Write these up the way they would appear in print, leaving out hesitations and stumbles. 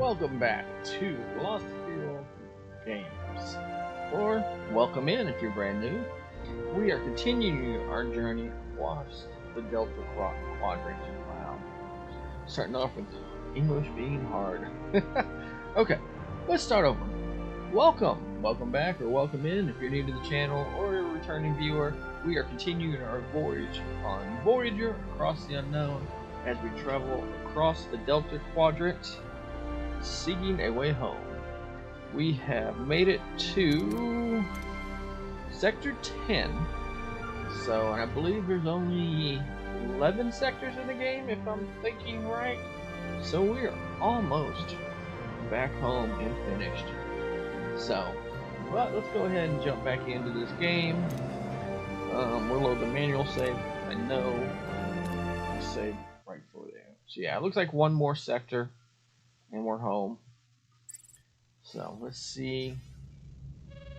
welcome back to Lost Hero Games. Or welcome in if you're brand new. We are continuing our journey across the Delta Quadrant. Wow. Starting off with English being hard. Okay, let's start over. Welcome back or welcome in if you're new to the channel or a returning viewer. We are continuing our voyage on Voyager across the unknown as we travel across the Delta Quadrant, seeking a way home. We have made it to Sector 10. So, and I believe there's only 11 sectors in the game, if I'm thinking right. So we are almost back home and finished. So, but let's go ahead and jump back into this game. We'll load the manual save. I know I saved right for there. So yeah, it looks like one more sector and we're home. So let's see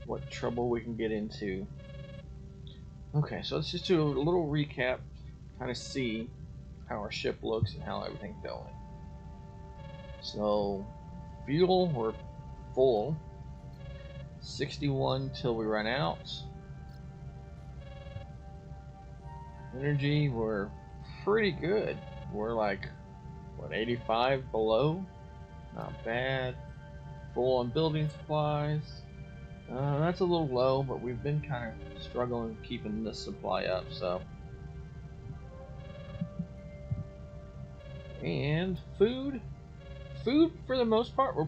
what trouble we can get into. Okay, so let's just do a little recap, kind of see how our ship looks and how everything's going. So fuel, we're full. 61 till we run out. Energy, we're pretty good. We're like, what, 85 below? Not bad. Full on building supplies. That's a little low, but we've been kind of struggling keeping this supply up, so. And food. Food, for the most part, we're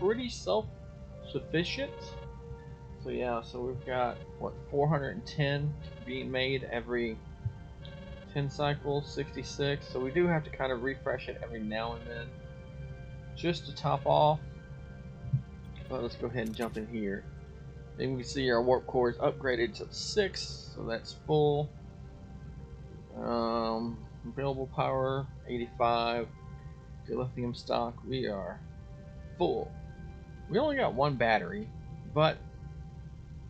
pretty self-sufficient. So yeah, so we've got, what, 410 being made every 10 cycles, 66. So we do have to kind of refresh it every now and then, just to top off. But let's go ahead and jump in here. Then we can see our warp core is upgraded to 6, so that's full. Available power 85. The lithium stock, we are full. We only got one battery, but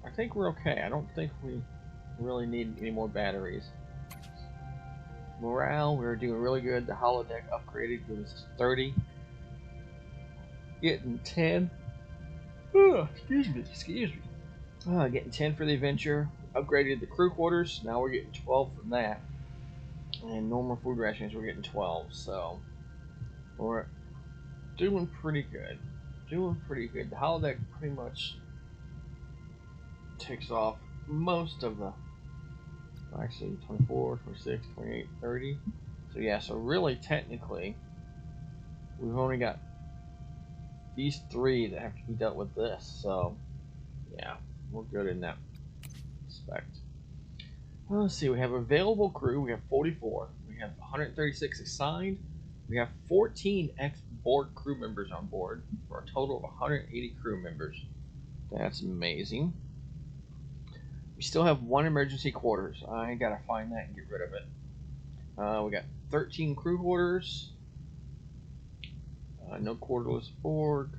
I think we're okay. I don't think we really need any more batteries. Morale, we're doing really good. The holodeck upgraded, it was 30. Getting 10. Oh, excuse me. Getting 10 for the adventure. Upgraded the crew quarters. Now we're getting 12 from that. And normal food rations, we're getting 12. So we're doing pretty good. The holodeck pretty much takes off most of the, actually 24, 26, 28, 30. So yeah, so really technically we've only got these 3 that have to be dealt with this. So yeah, we're good in that respect. Let's see, we have available crew. We have 44. We have 136 assigned. We have 14 ex-Borg crew members on board for a total of 180 crew members. That's amazing. We still have 1 emergency quarters. I gotta find that and get rid of it. We got 13 crew quarters. No quarterless Borg.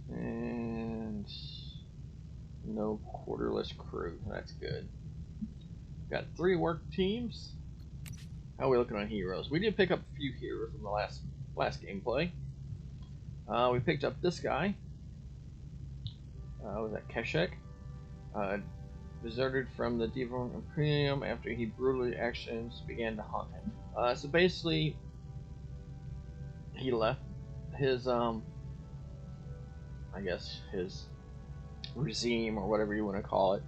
And no quarterless crew. That's good. Got 3 work teams. How are we looking on heroes? We did pick up a few heroes from the last gameplay. We picked up this guy. Was that Keshek? Deserted from the Devon Imperium after he brutally actions began to haunt him. So basically, he left his I guess his regime or whatever you want to call it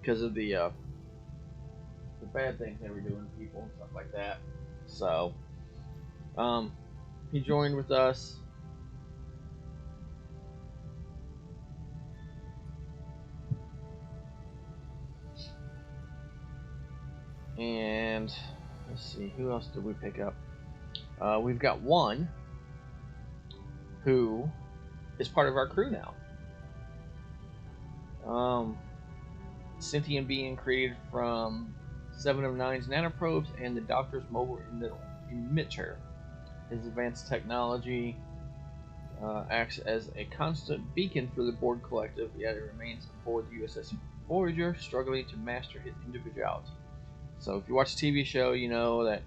because of the bad things they were doing to people and stuff like that. So he joined with us. And let's see, who else did we pick up? We've got 1 who is part of our crew now. Sentient being created from 7 of 9's nanoprobes and the Doctor's mobile emitter. His advanced technology acts as a constant beacon for the Borg Collective, yet it remains aboard the USS Voyager, struggling to master his individuality. So if you watch the TV show, you know that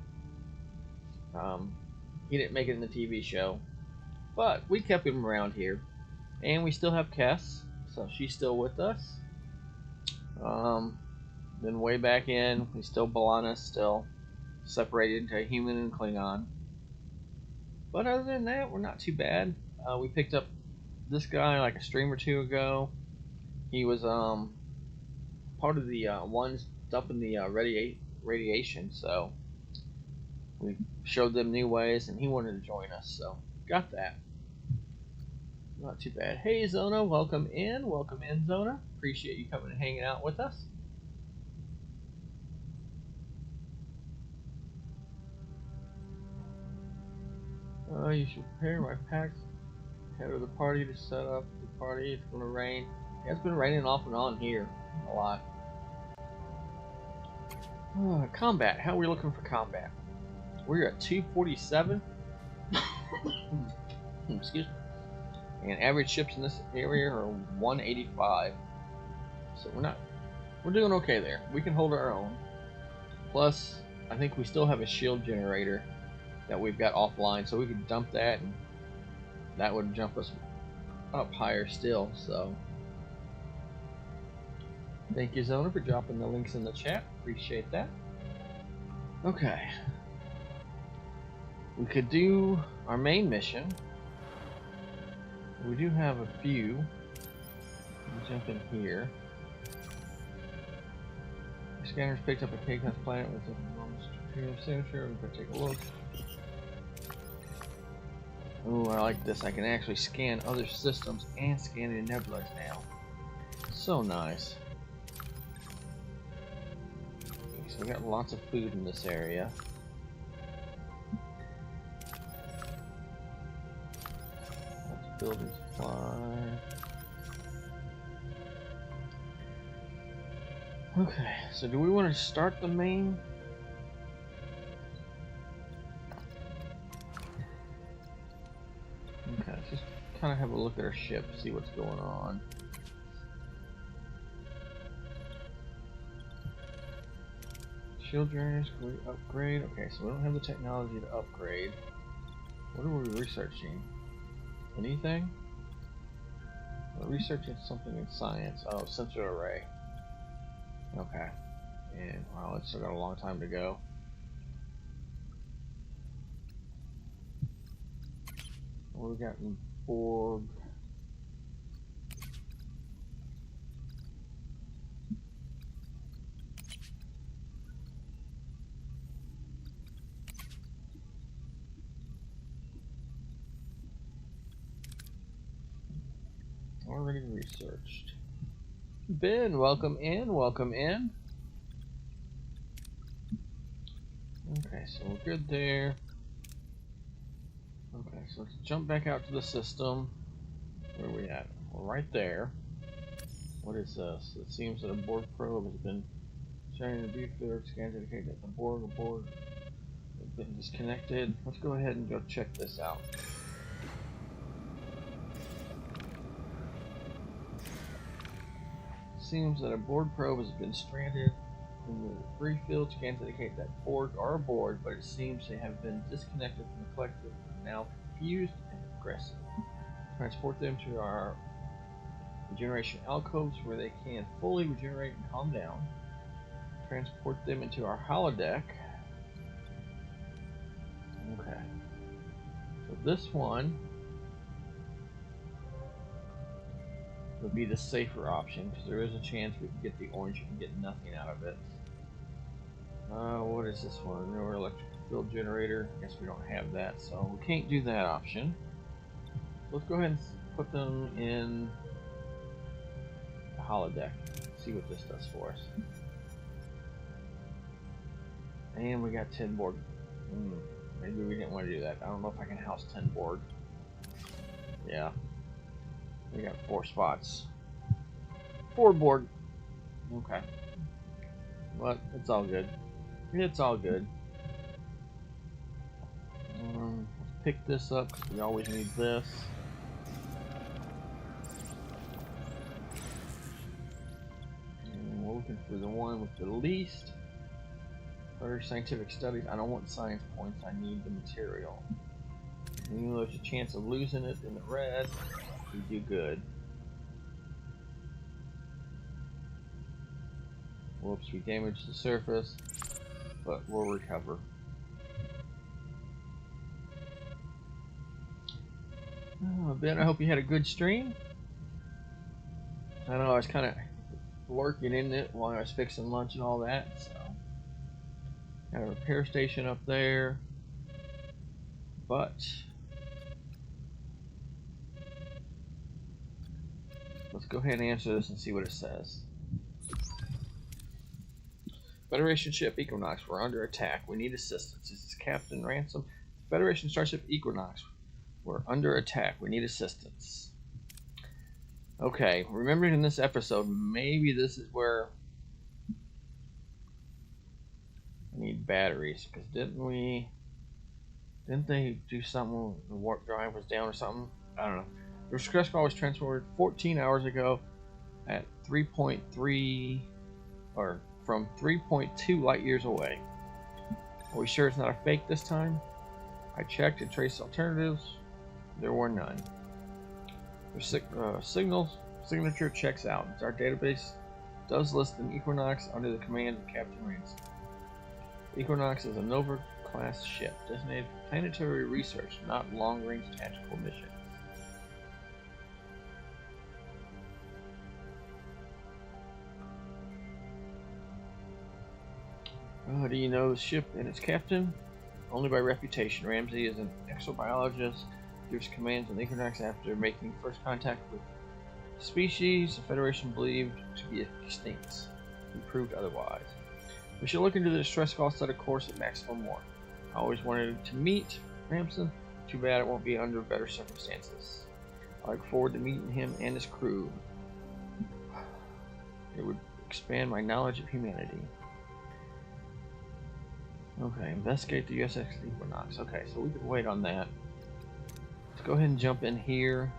he didn't make it in the TV show. But we kept him around here. And we still have Kess, so she's still with us. Then way back in, we still Balana's still separated into human and Klingon. But other than that, we're not too bad. We picked up this guy like a stream or two ago. He was part of the ones dumping the radiation, so we showed them new ways, and he wanted to join us, so got that. Not too bad. Hey Zona, welcome in. Welcome in, Zona. Appreciate you coming and hanging out with us. You should prepare my packs ahead of the party to set up the party. It's going to rain. Yeah, it's been raining off and on here a lot. Combat. How are we looking for combat? We're at 247. Excuse me. And average ships in this area are 185. So we're doing okay there. We can hold our own. Plus, I think we still have a shield generator that we've got offline, so we could dump that, and that would jump us up higher still. So thank you, Zona, for dropping the links in the chat. Appreciate that. Okay, we could do our main mission. We do have a few. We'll jump in here. The scanners picked up a K-class planet with an enormous signature. We could take a look. Oh, I like this. I can actually scan other systems and scan in nebulas now. So nice. Okay, so we got lots of food in this area. Let's build and supply. Okay, so do we want to start the main? Okay, let's just kind of have a look at our ship, see what's going on. Shield generators, can we upgrade? Okay, so we don't have the technology to upgrade. What are we researching? Anything? We're researching something in science. Oh, sensor array. Okay. And wow, it's still got a long time to go. What we got in Borg? Already researched. Ben, welcome in, welcome in. Okay, so we're good there. Okay, so let's jump back out to the system. Where are we at? We're right there. What is this? It seems that a Borg probe has been shining the view field scan to indicate that the Borg has been disconnected. Let's go ahead and go check this out. Seems that a Borg probe has been stranded in the free field scan to indicate that Borg are aboard, but it seems they have been disconnected from the collective and now confused and aggressive. Transport them to our regeneration alcoves where they can fully regenerate and calm down. Transport them into our holodeck. Okay. So this one would be the safer option because there is a chance we can get the orange and get nothing out of it. What is this one? Newer electric field generator. I guess we don't have that, so we can't do that option. Let's go ahead and put them in the holodeck. See what this does for us. And we got 10 Borg. Maybe we didn't want to do that. I don't know if I can house 10 Borg. Yeah. We got 4 spots. 4 Borg. Okay. But it's all good. It's all good. Let's pick this up because we always need this. And we're looking for the one with the least. Further scientific studies. I don't want science points. I need the material. Even though there's a chance of losing it in the red, we do good. Whoops, we damaged the surface, but we'll recover. Oh, Ben, I hope you had a good stream. I know I was kind of lurking in it while I was fixing lunch and all that, so. Got a repair station up there, but let's go ahead and answer this and see what it says. Federation ship Equinox, we're under attack. We need assistance. This is Captain Ransom. Federation starship Equinox, we're under attack. We need assistance. Okay, remembering in this episode, maybe this is where I need batteries, because didn't they do something? The warp drive was down or something? I don't know. The stress ball was transported 14 hours ago at 3.3 or from 3.2 light years away. Are we sure it's not a fake this time? I checked and traced alternatives. There were none. The signature checks out. Our database does list an Equinox under the command of Captain Ransom. Equinox is a Nova-class ship designated for planetary research, not long-range tactical missions. Do you know the ship and its captain? Only by reputation. Ramsey is an exobiologist, gives commands on the Equinox after making first contact with species the Federation believed to be extinct. He proved otherwise. We should look into the distress call set a course at maximum 1. I always wanted to meet Ramson. Too bad it won't be under better circumstances. I look forward to meeting him and his crew. It would expand my knowledge of humanity. Okay, investigate the USS Equinox. Okay, so we can wait on that. Let's go ahead and jump in here.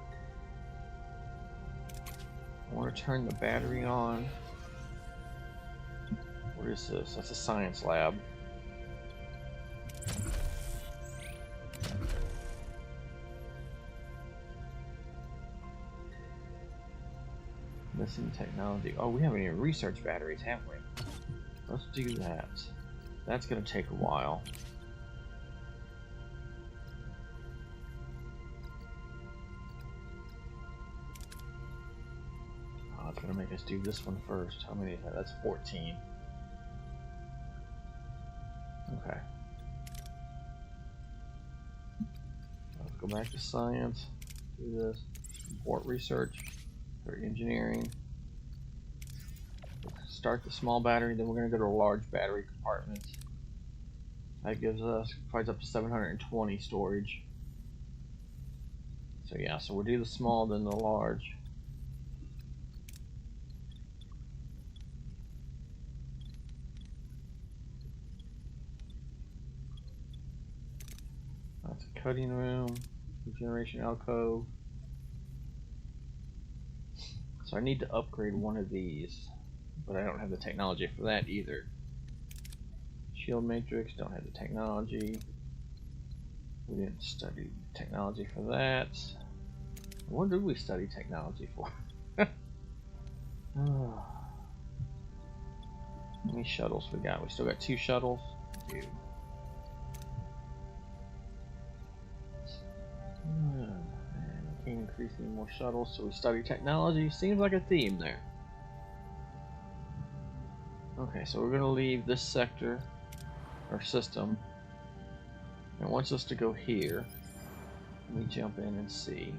I want to turn the battery on. Where is this? That's a science lab. Missing technology. Oh, we haven't even researched batteries, have we? Let's do that. That's going to take a while. Oh, it's going to make us do this one first. How many is that? That's 14. Okay. Let's go back to science. Do this. Import research. Or engineering. Start the small battery, then we're going to go to a large battery compartment. That gives us, provides up to 720 storage. So yeah, so we'll do the small, then the large. That's a cutting room, regeneration alcove. So I need to upgrade one of these, but I don't have the technology for that either. Shield matrix, don't have the technology. We didn't study technology for that. What did we study technology for? How many shuttles we got? We still got 2 shuttles. Dude. Can't increase any more shuttles, so we study technology. Seems like a theme there. Okay, so we're going to leave this sector, or system. It wants us to go here. Let me jump in and see.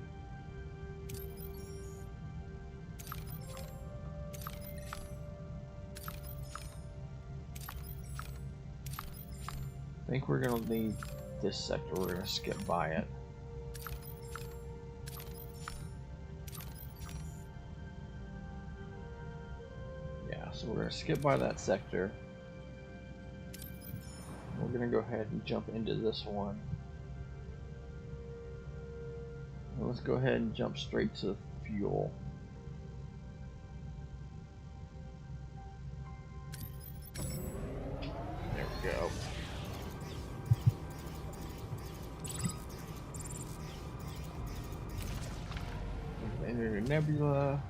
I think we're going to leave this sector. We're going to skip by it. So we're going to skip by that sector. We're going to go ahead and jump into this one. And let's go ahead and jump straight to fuel. There we go. nebula.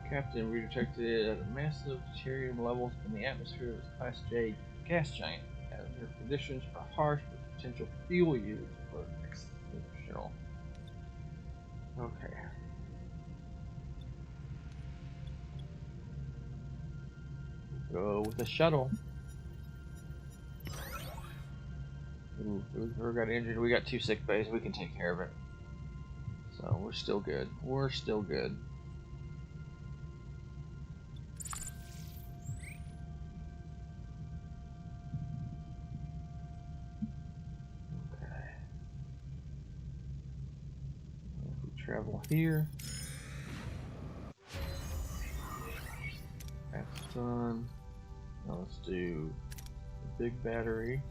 Captain, we detected massive deuterium levels in the atmosphere of this Class J gas giant. Their conditions are harsh with potential fuel use for exceptional. Okay. Go with the shuttle. Ooh, we got injured. We got 2 sick bays. We can take care of it. So we're still good. We're still good. Okay. If we travel here. That's done. Now let's do the big battery.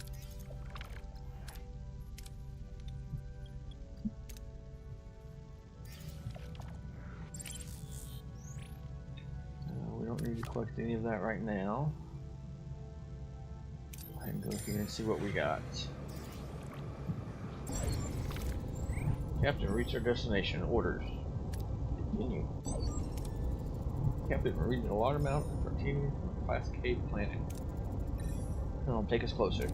We don't need to collect any of that right now. Go ahead and go here and see what we got. Captain, reach our destination. Orders. Continue. Captain, we're reaching a large amount of titanium from a Class K planet. Take us closer.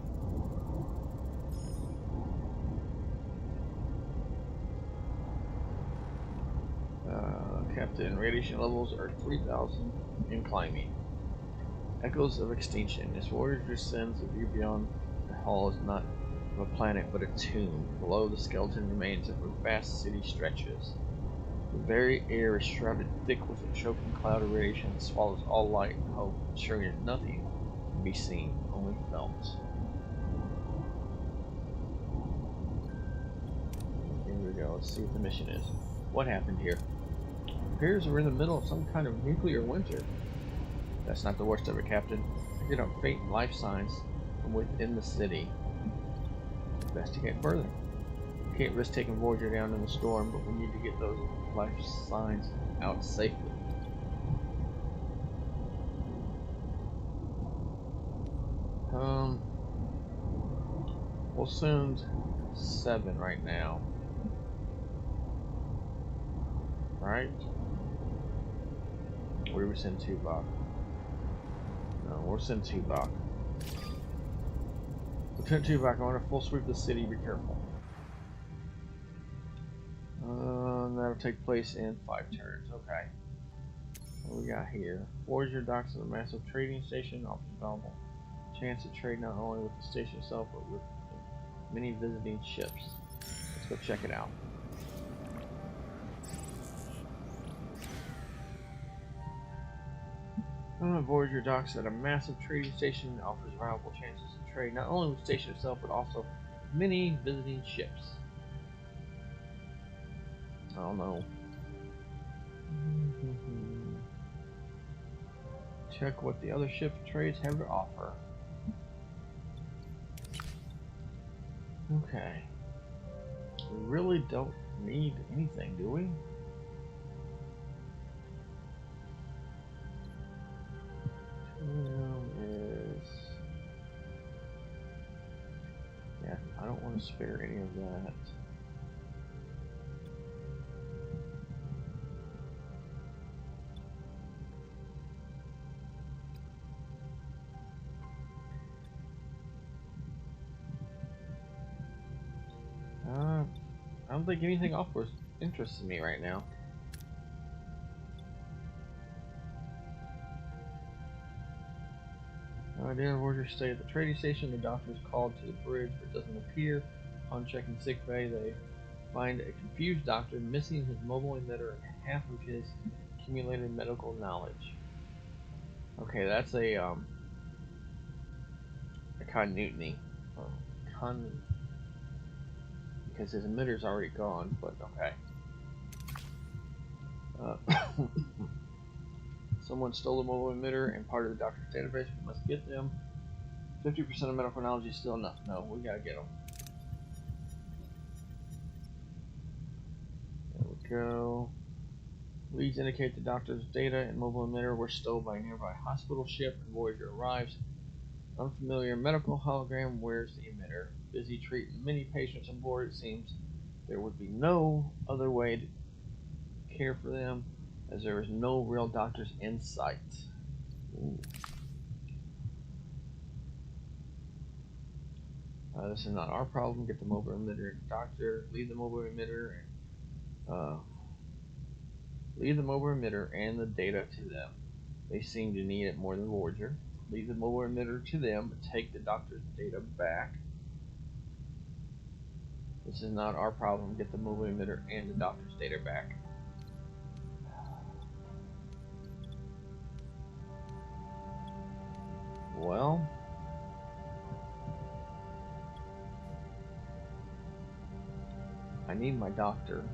Captain, radiation levels are 3,000 and climbing. Echoes of extinction. This Voyager sends a view beyond the hull is not of a planet but a tomb. Below, the skeleton remains of a vast city stretches. The very air is shrouded thick with a choking cloud of radiation that swallows all light and hope, ensuring that nothing can be seen, only felt. Here we go. Let's see what the mission is. What happened here? It appears we're in the middle of some kind of nuclear winter. That's not the worst of it, Captain. I get out faint life signs from within the city. Investigate further. We can't risk taking Voyager down in the storm, but we need to get those life signs out safely. We'll send 7 right now. Right? Or do we send Tuvok? No, we'll send Tuvok. Lieutenant Tuvok, I want to full sweep the city. Be careful. That'll take place in 5 turns. Okay. What we got here? Voyager docks at a massive trading station. Offers valuable chance to trade not only with the station itself, but with many visiting ships. Let's go check it out. Voyager docks at a massive trading station that offers valuable chances to trade not only with the station itself, but also many visiting ships. I don't know. Check what the other ship trades have to offer. Okay. We really don't need anything, do we? Yeah, I don't want to spare any of that. I don't think anything offers interests me right now. Dear Voyager, stay at the trading station. The doctor is called to the bridge, but doesn't appear. Upon checking sick bay, they find a confused doctor missing his mobile emitter and half of his accumulated medical knowledge. Okay, that's a continuity. Because his emitter's already gone, but okay. Someone stole the mobile emitter and part of the doctor's database. We must get them. 50% of medical knowledge is still enough. No, we gotta get them. There we go. Leads indicate the doctor's data and mobile emitter were stolen by a nearby hospital ship, and Voyager arrives. Unfamiliar medical hologram wears the emitter. Busy treating many patients on board, it seems there would be no other way to care for them. as there is no real doctors in sight. Ooh. This is not our problem. Get the mobile emitter and doctor. Leave the mobile emitter and the data to them. They seem to need it more than Voyager. Leave the mobile emitter to them, but take the doctor's data back. This is not our problem. Get the mobile emitter and the doctor's data back. Well, I need my doctor.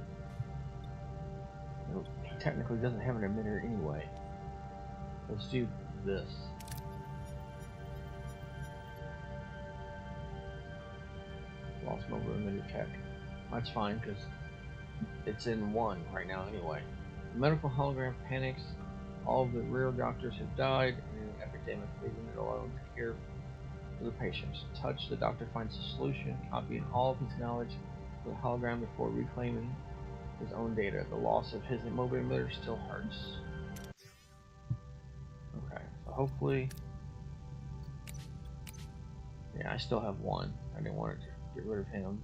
He technically doesn't have an emitter anyway. Let's do this. Lost mobile emitter tech. That's fine because it's in 1 right now anyway. The medical hologram panics. All of the real doctors have died in an epidemic, leaving it alone to care for the patients. Touch, the doctor finds a solution, copying all of his knowledge to the hologram before reclaiming his own data. The loss of his mobile emitter still hurts. Okay, so hopefully... Yeah, I still have 1. I didn't want to get rid of him.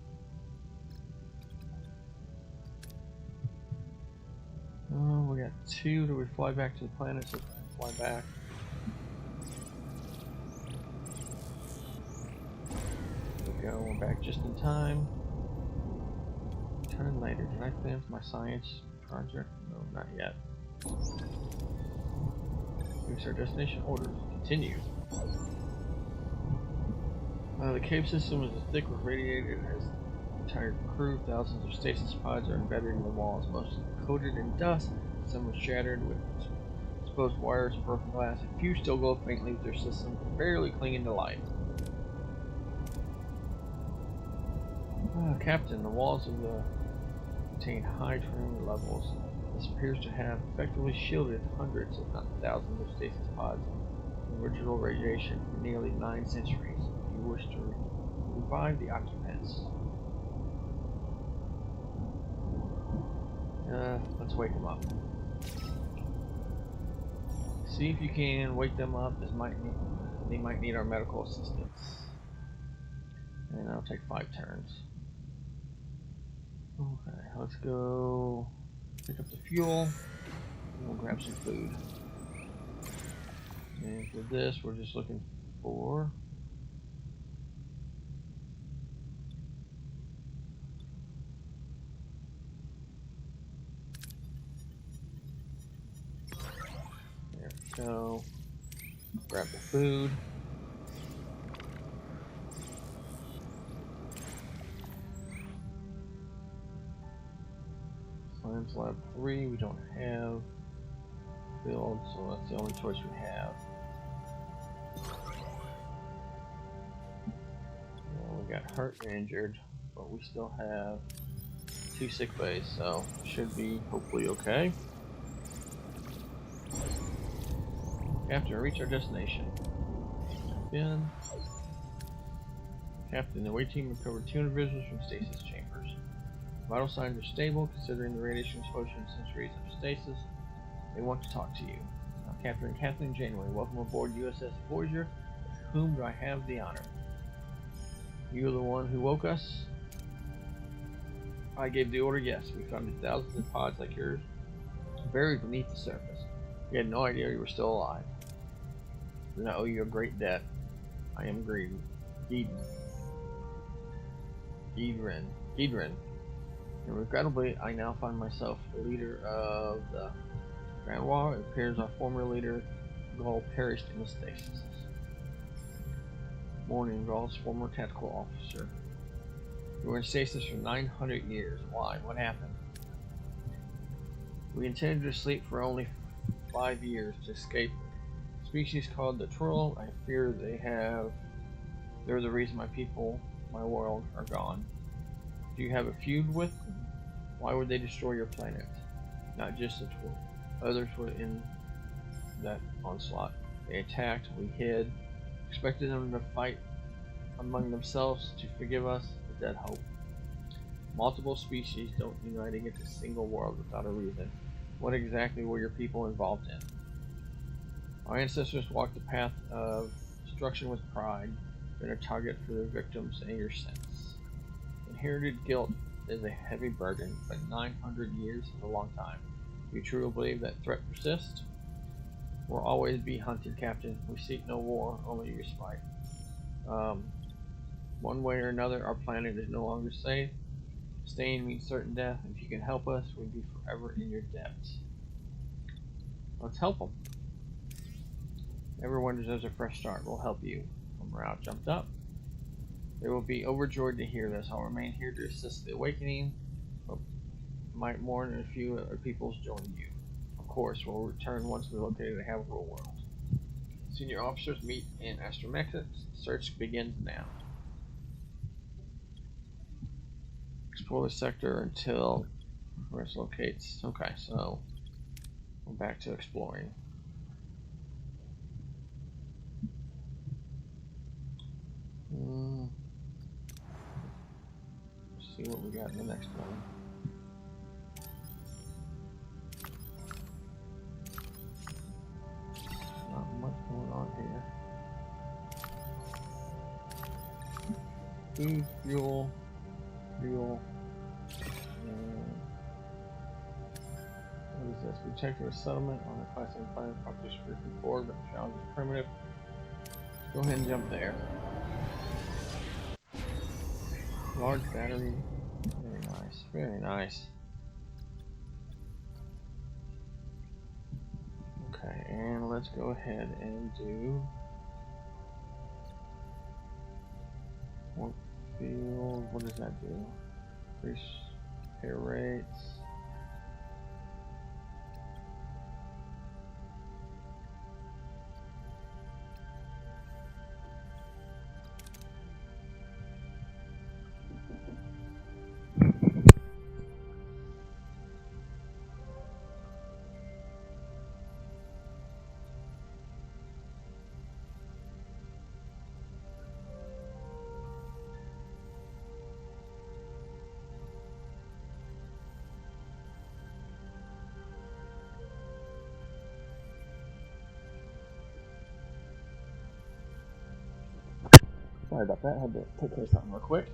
Oh, we got 2. Do we fly back to the planet so we can fly back? There we go, we're back just in time. Return later. Did I finish my science project? No, not yet. Reach our destination. Orders. Continue. The cave system is thick with radiated as the entire crew. Thousands of stasis pods are embedded in the walls, most coated in dust. Some are shattered with exposed wires and broken glass. A few still glow faintly with their systems, barely clinging to life. Captain, the walls of the contain high training levels. This appears to have effectively shielded hundreds, if not thousands, of stasis pods from original radiation for nearly 9 centuries. If you wish to revive the occupants, let's wake them up. See if you can wake them up. They might need our medical assistance. And that'll take 5 turns. Okay, let's go pick up the fuel, and we'll grab some food. And for this, we're just looking for... There we go. Grab the food. Science Lab 3, we don't have build, so that's the only choice we have. Well, we got hurt and injured, but we still have 2 sick bays, so should be hopefully okay. Captain, reach our destination. Jump in. Captain, the away team recovered 2 individuals from stasis chambers. Vital signs are stable, considering the radiation exposure and centuries of stasis. They want to talk to you. Now, Captain Kathleen Janeway, welcome aboard USS Voyager. With whom do I have the honor? You are the one who woke us? I gave the order, yes. We found thousands of pods like yours buried beneath the surface. We had no idea you were still alive. Then I owe you a great debt. I am Giedren. And regrettably, I now find myself the leader of the Grand War. It appears our former leader, Gaul, perished in the stasis. Morning, Gaul's former tactical officer. We were in stasis for 900 years. Why? What happened? We intended to sleep for only 5 years to escape a species called the Troll. I fear they're the reason my world are gone. Do you have a feud with them? Why would they destroy your planet? Not just the Troll. Others were in that onslaught. They attacked, we hid, expected them to fight among themselves to forgive us, a dead hope. Multiple species don't unite against a single world without a reason. What exactly were your people involved in? Our ancestors walked the path of destruction with pride, been a target for their victims' anger sense. Inherited guilt is a heavy burden, but 900 years is a long time. Do you truly believe that threat persists? We'll always be hunted, Captain. We seek no war, only your spite. One way or another, our planet is no longer safe. Staying means certain death. If you can help us, we'd be forever in your debt. Let's help them. Everyone deserves a fresh start. We'll help you. Morale jumped up. They will be overjoyed to hear this. I'll remain here to assist the awakening, but might more than a few other peoples join you. Of course, we'll return once we locate the habitable world. Senior officers meet in astrometrics. Search begins now. Explore the sector until rest locates. Okay, so we're back to exploring. Let's see what we got in the next one. Not much going on here. Food, fuel. What is this? We checked a settlement on a class A planet, population briefly Borg, but the challenge is primitive. Let's go ahead and jump there. Large battery. Very nice. Very nice. Okay, and let's go ahead and do warp field. What does that do? Increase repair rates. Sorry about that, I had to take care of something real quick.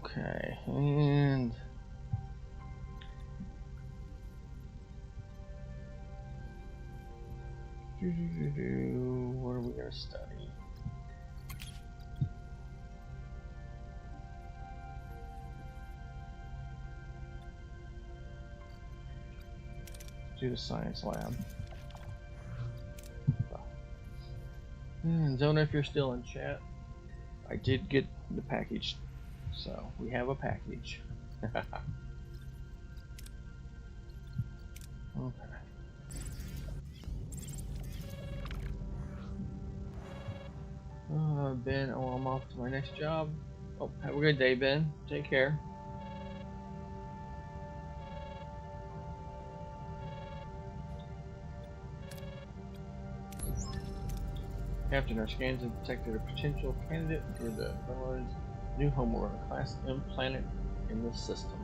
Okay, and what are we going to study? Let's do the science lab. And Zona, if you're still in chat, I did get the package, so we have a package. Okay. Ben, oh, I'm off to my next job. Oh, have a good day, Ben. Take care. Captain, our scans have detected a potential candidate for the Borg's new homeworld, a Class M planet in this system.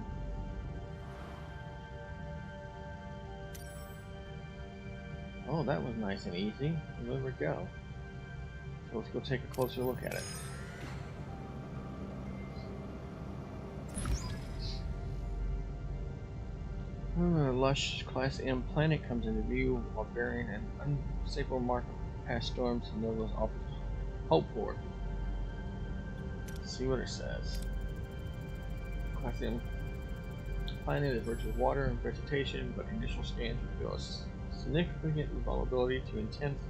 Oh, that was nice and easy. There we go. So let's go take a closer look at it. A lush Class M planet comes into view while bearing an unmistakable mark of past storms and Nova's offers hope for. Let's see what it says. Class M planet is rich with water and vegetation, but initial scans reveal a significant vulnerability to intense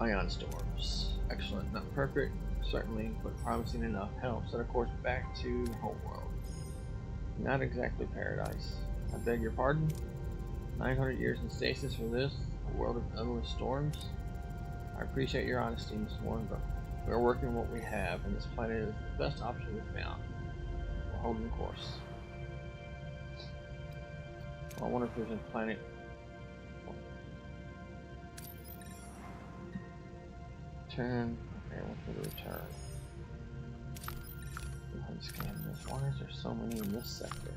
ion storms. Excellent, not perfect, certainly, but promising enough. Help set a course back to the homeworld. Not exactly paradise. I beg your pardon? 900 years in stasis for this, a world of endless storms? I appreciate your honesty, Miss Warren, but we're working what we have, and this planet is the best option we've found. We're holding course. Well, I wonder if there's a planet. Return. Okay, I want to return. and scan this. Why is there so many in this sector?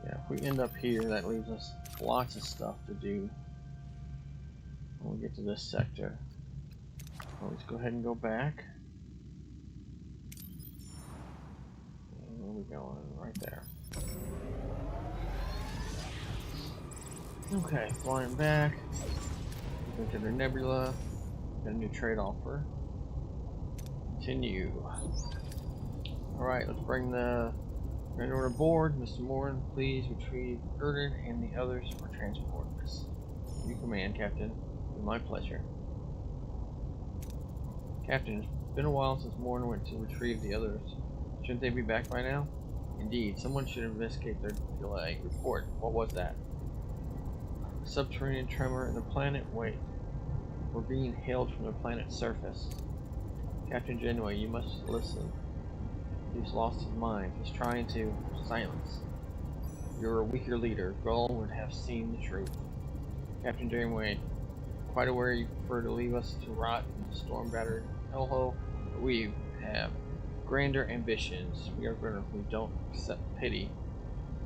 Yeah, if we end up here, that leaves us lots of stuff to do when we get to this sector. Let's go ahead and go back. And where are we going? Right there. Okay, flying back. Go to the nebula. Got a new trade offer. Continue. Alright, let's bring the Grand Order aboard. Mr. Morin, please retrieve Hirogen and the others for transport. You command, Captain. With my pleasure. Captain, it's been a while since Morin went to retrieve the others. Shouldn't they be back by now? Indeed, someone should investigate their delay. Report. What was that? A subterranean tremor in the planet. Wait. We're being hailed from the planet's surface. Captain Janeway, you must listen. He's lost his mind. He's trying to silence. You're a weaker leader. Gull would have seen the truth. Captain Janeway, quite aware you prefer to leave us to rot in the storm-battered hellhole, but we have grander ambitions. We don't accept pity.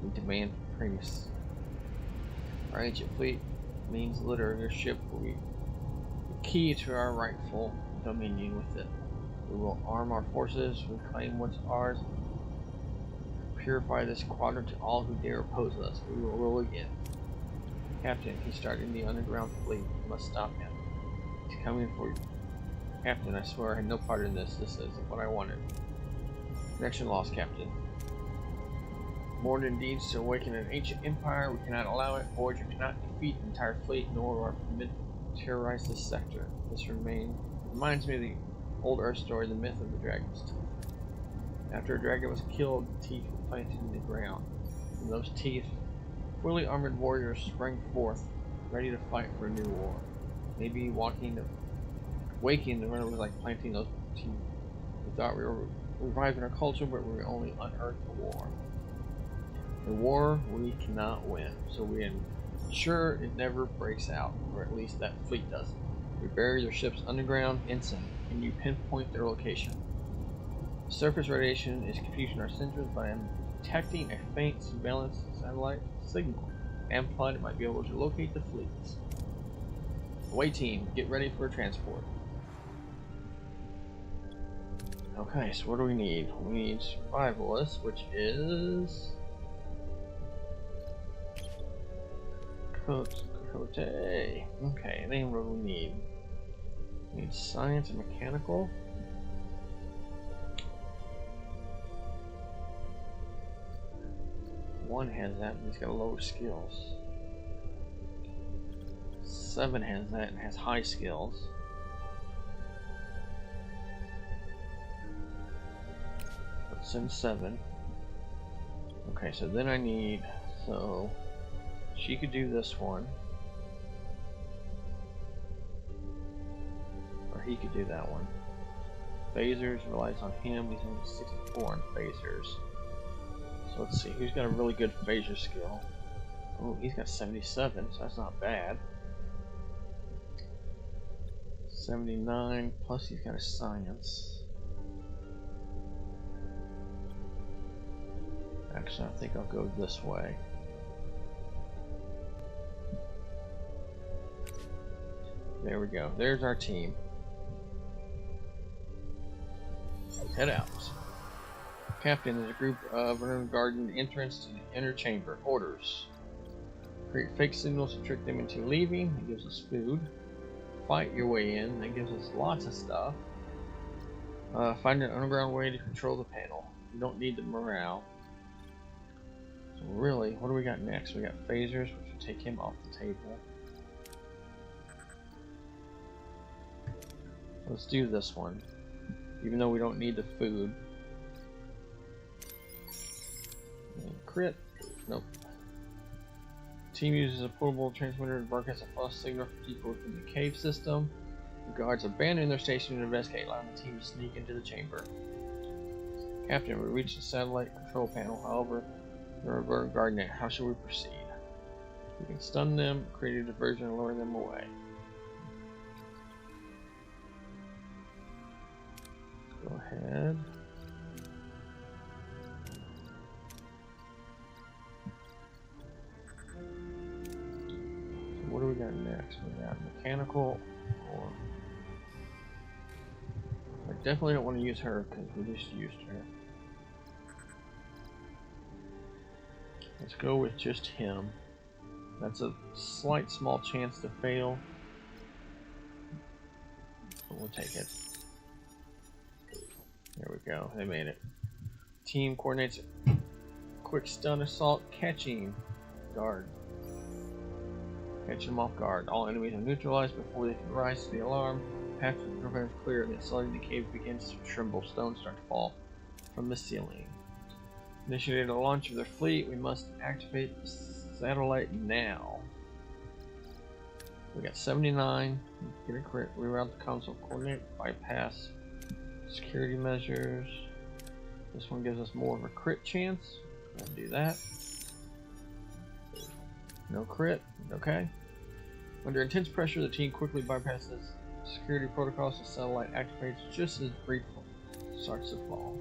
We demand primacy. Our ancient fleet means litter. Your ship will be the key to our rightful dominion with it. We will arm our forces, reclaim what's ours, purify this quadrant to all who dare oppose us. We will rule again. Captain, he's starting the underground fleet. We must stop him. He's coming for you. Captain, I swear I had no part in this. This isn't what I wanted. Connection lost, Captain. Morin needs to awaken an ancient empire. We cannot allow it. Voyager cannot defeat the entire fleet, nor are permitted to terrorize this sector. This reminds me of the old Earth story, the myth of the dragon's teeth. After a dragon was killed, teeth were planted in the ground. From those teeth, fully armored warriors sprang forth, ready to fight for a new war. Maybe waking the runner was like planting those teeth. We thought we were reviving our culture, but we only unearthed a war. A war we cannot win, so we ensure it never breaks out, or at least that fleet doesn't. We bury their ships underground. Ensign, can you pinpoint their location? Surface radiation is confusing our sensors, but I'm detecting a faint surveillance satellite signal. Amplified, it might be able to locate the fleets. Away team, get ready for transport. Okay, so what do we need? We need survivalists, which is Cote. Okay, then what do we need? We need science and mechanical. One has that, but he's got lower skills. 7 has that and has high skills. Let's send 7. Okay, so then I need, so she could do this one. Or he could do that one. Phasers relies on him, he's only 64 on phasers. So let's see, who's got a really good phaser skill? Oh, he's got 77, so that's not bad. 79, plus he's got a science. Actually, I think I'll go this way. There we go, there's our team. Head out. Captain, there's a group of guarding the entrance to the inner chamber. Orders. Create fake signals to trick them into leaving. That gives us food. Fight your way in. That gives us lots of stuff. Find an underground way to control the panel. We don't need the morale. So really, what do we got next? We got phasers, which will take him off the table. Let's do this one. Even though we don't need the food. And crit. Nope. Team uses a portable transmitter to broadcast a false signal for people within the cave system. The guards abandon their station to investigate, allowing the team to sneak into the chamber. Captain, we reached the satellite control panel. However, there are Borg guarding it. How should we proceed? We can stun them, create a diversion, and lure them away. Go ahead. So what do we got next? We got mechanical, or I definitely don't want to use her because we just used her. Let's go with just him. That's a slight small chance to fail, but we'll take it. There we go. They made it. Team coordinates quick stun assault, catching guard. Catch them off guard. All enemies are neutralized before they can rise to the alarm. Path to the prevent is clear, and the assault in the cave begins to tremble. Stones start to fall from the ceiling. Initiate a launch of their fleet. We must activate the satellite now. We got 79. Get a crit. Reroute the console coordinate. Bypass security measures. This one gives us more of a crit chance. We'll do that. No crit. Okay. Under intense pressure, the team quickly bypasses security protocols. The satellite activates just as brief starts to fall.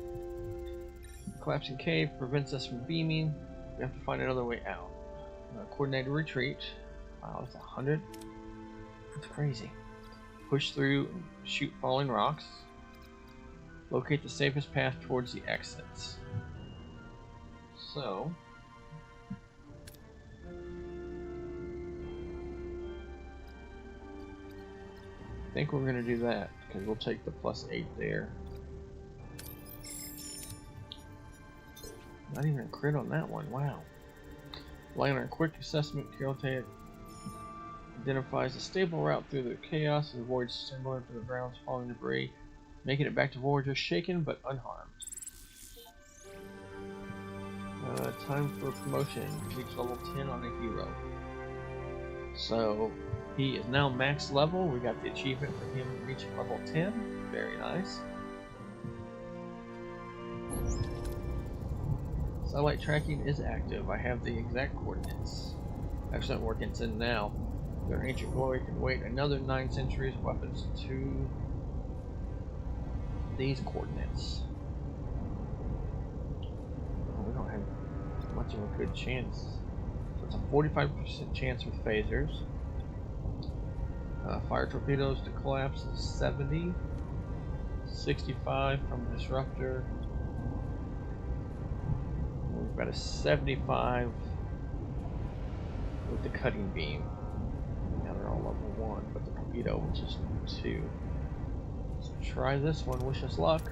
Collapsing cave prevents us from beaming. We have to find another way out. Coordinated retreat. Wow, that's 100. That's crazy. Push through and shoot falling rocks. Locate the safest path towards the exits. So, I think we're going to do that because we'll take the +8 there. Not even a crit on that one. Wow. Relying on a quick assessment, Carroll identifies a stable route through the chaos and avoids stumbling to the ground's falling debris, making it back to Voyager shaken but unharmed. Time for promotion. Reach level 10 on a hero. So he is now max level. We got the achievement for him reaching level 10. Very nice. Satellite tracking is active. I have the exact coordinates. Excellent work, Ensign. Now, their ancient glory can wait another 9 centuries. Weapons to these coordinates. Oh, we don't have much of a good chance. So it's a 45% chance with phasers. Fire torpedoes to collapse is 70. 65 from disruptor. We've got a 75 with the cutting beam. Now they're all level 1, but the torpedo, which is 2. So try this one. Wish us luck.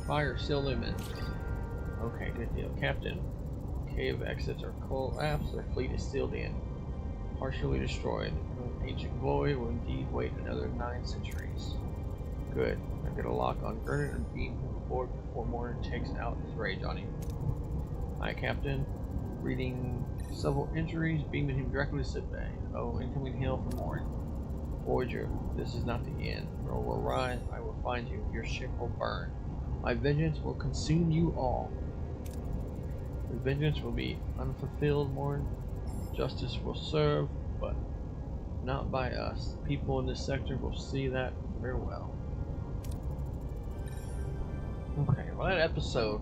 Fire, seal them in. Okay, good deal. Captain, cave exits are collapsed. Their fleet is sealed in. Partially destroyed. Ancient glory will indeed wait another 9 centuries. Good. I get a lock on Gurnett and beam him aboard before Morton takes out his rage on him. Hi, Captain. Reading several injuries, beaming him directly to sickbay. Oh, incoming hail from Morton. Voyager, this is not the end. Roll will rise, I will find you. Your ship will burn. My vengeance will consume you all. The vengeance will be unfulfilled, Morton. Justice will serve, but not by us. The people in this sector will see that very well. Okay, well, that episode,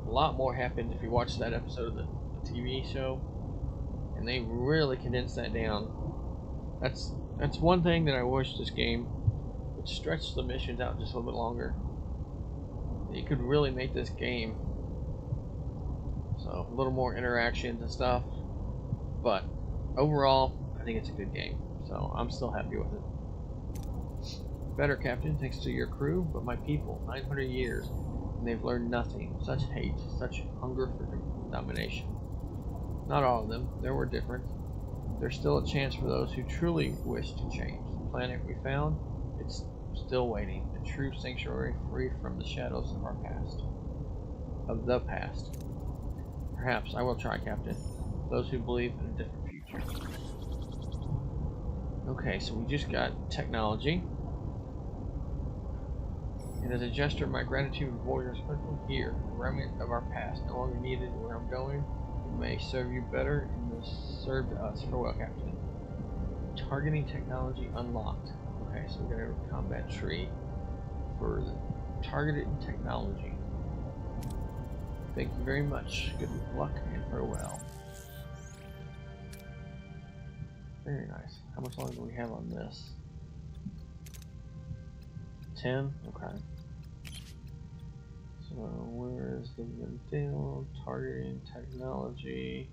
a lot more happened if you watch that episode of the TV show, and they really condensed that down. That's one thing that I wish this game would stretch the missions out just a little bit longer. You could really make this game so a little more interactions and stuff, but overall I think it's a good game, so I'm still happy with it. Better, Captain, thanks to your crew, but my people, 900 years, and they've learned nothing. Such hate, such hunger for domination. Not all of them, there were different. There's still a chance for those who truly wish to change. The planet we found, it's still waiting. A true sanctuary free from the shadows of our past. Of the past. Perhaps I will try, Captain. Those who believe in a different future. Okay, so we just got technology. And as a gesture of my gratitude and Voyager special, here, the remnant of our past, no longer needed where I'm going. It may serve you better and will serve us. Farewell, Captain. Targeting technology unlocked. Okay, so we're going to combat tree for the targeted technology. Thank you very much. Good luck and farewell. Very nice. How much longer do we have on this? 10? Okay. So where is the deal? Targeting technology.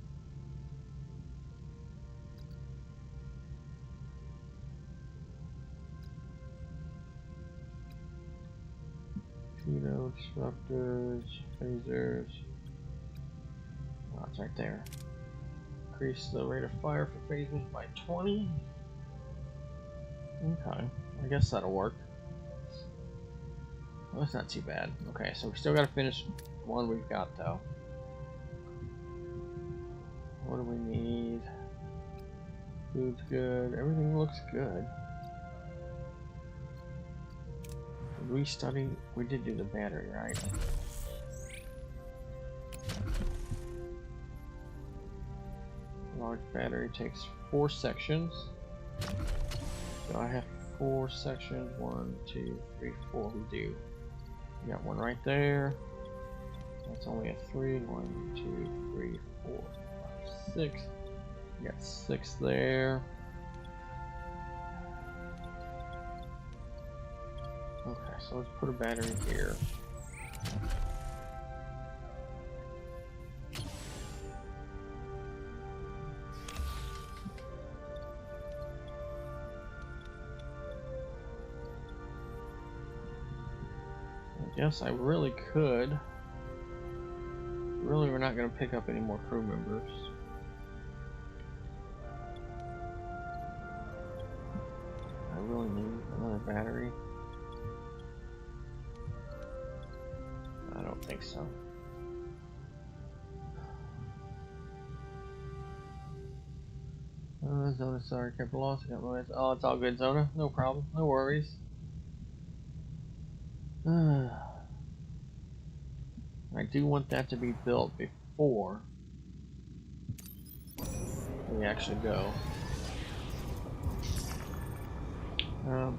Torpedo, disruptors, phasers. Oh, it's right there. Increase the rate of fire for phasers by 20. Okay, I guess that'll work. Well, that's not too bad. Okay, so we still got to finish one we've got though. What do we need? Food's good. Everything looks good. Did we study? We did do the battery, right? Large battery takes 4 sections. So I have 4 sections. 1, 2, 3, 4. We do. We got one right there. That's only a 3. 1, 2, 3, 4, 5, 6. We got 6 there. Okay, so let's put a battery here. Yes, I really could. Really, we're not going to pick up any more crew members. I really need another battery. I don't think so. Zona, sorry, kept lost. I got my. Oh, it's all good, Zona. No problem. No worries. I do want that to be built before we actually go.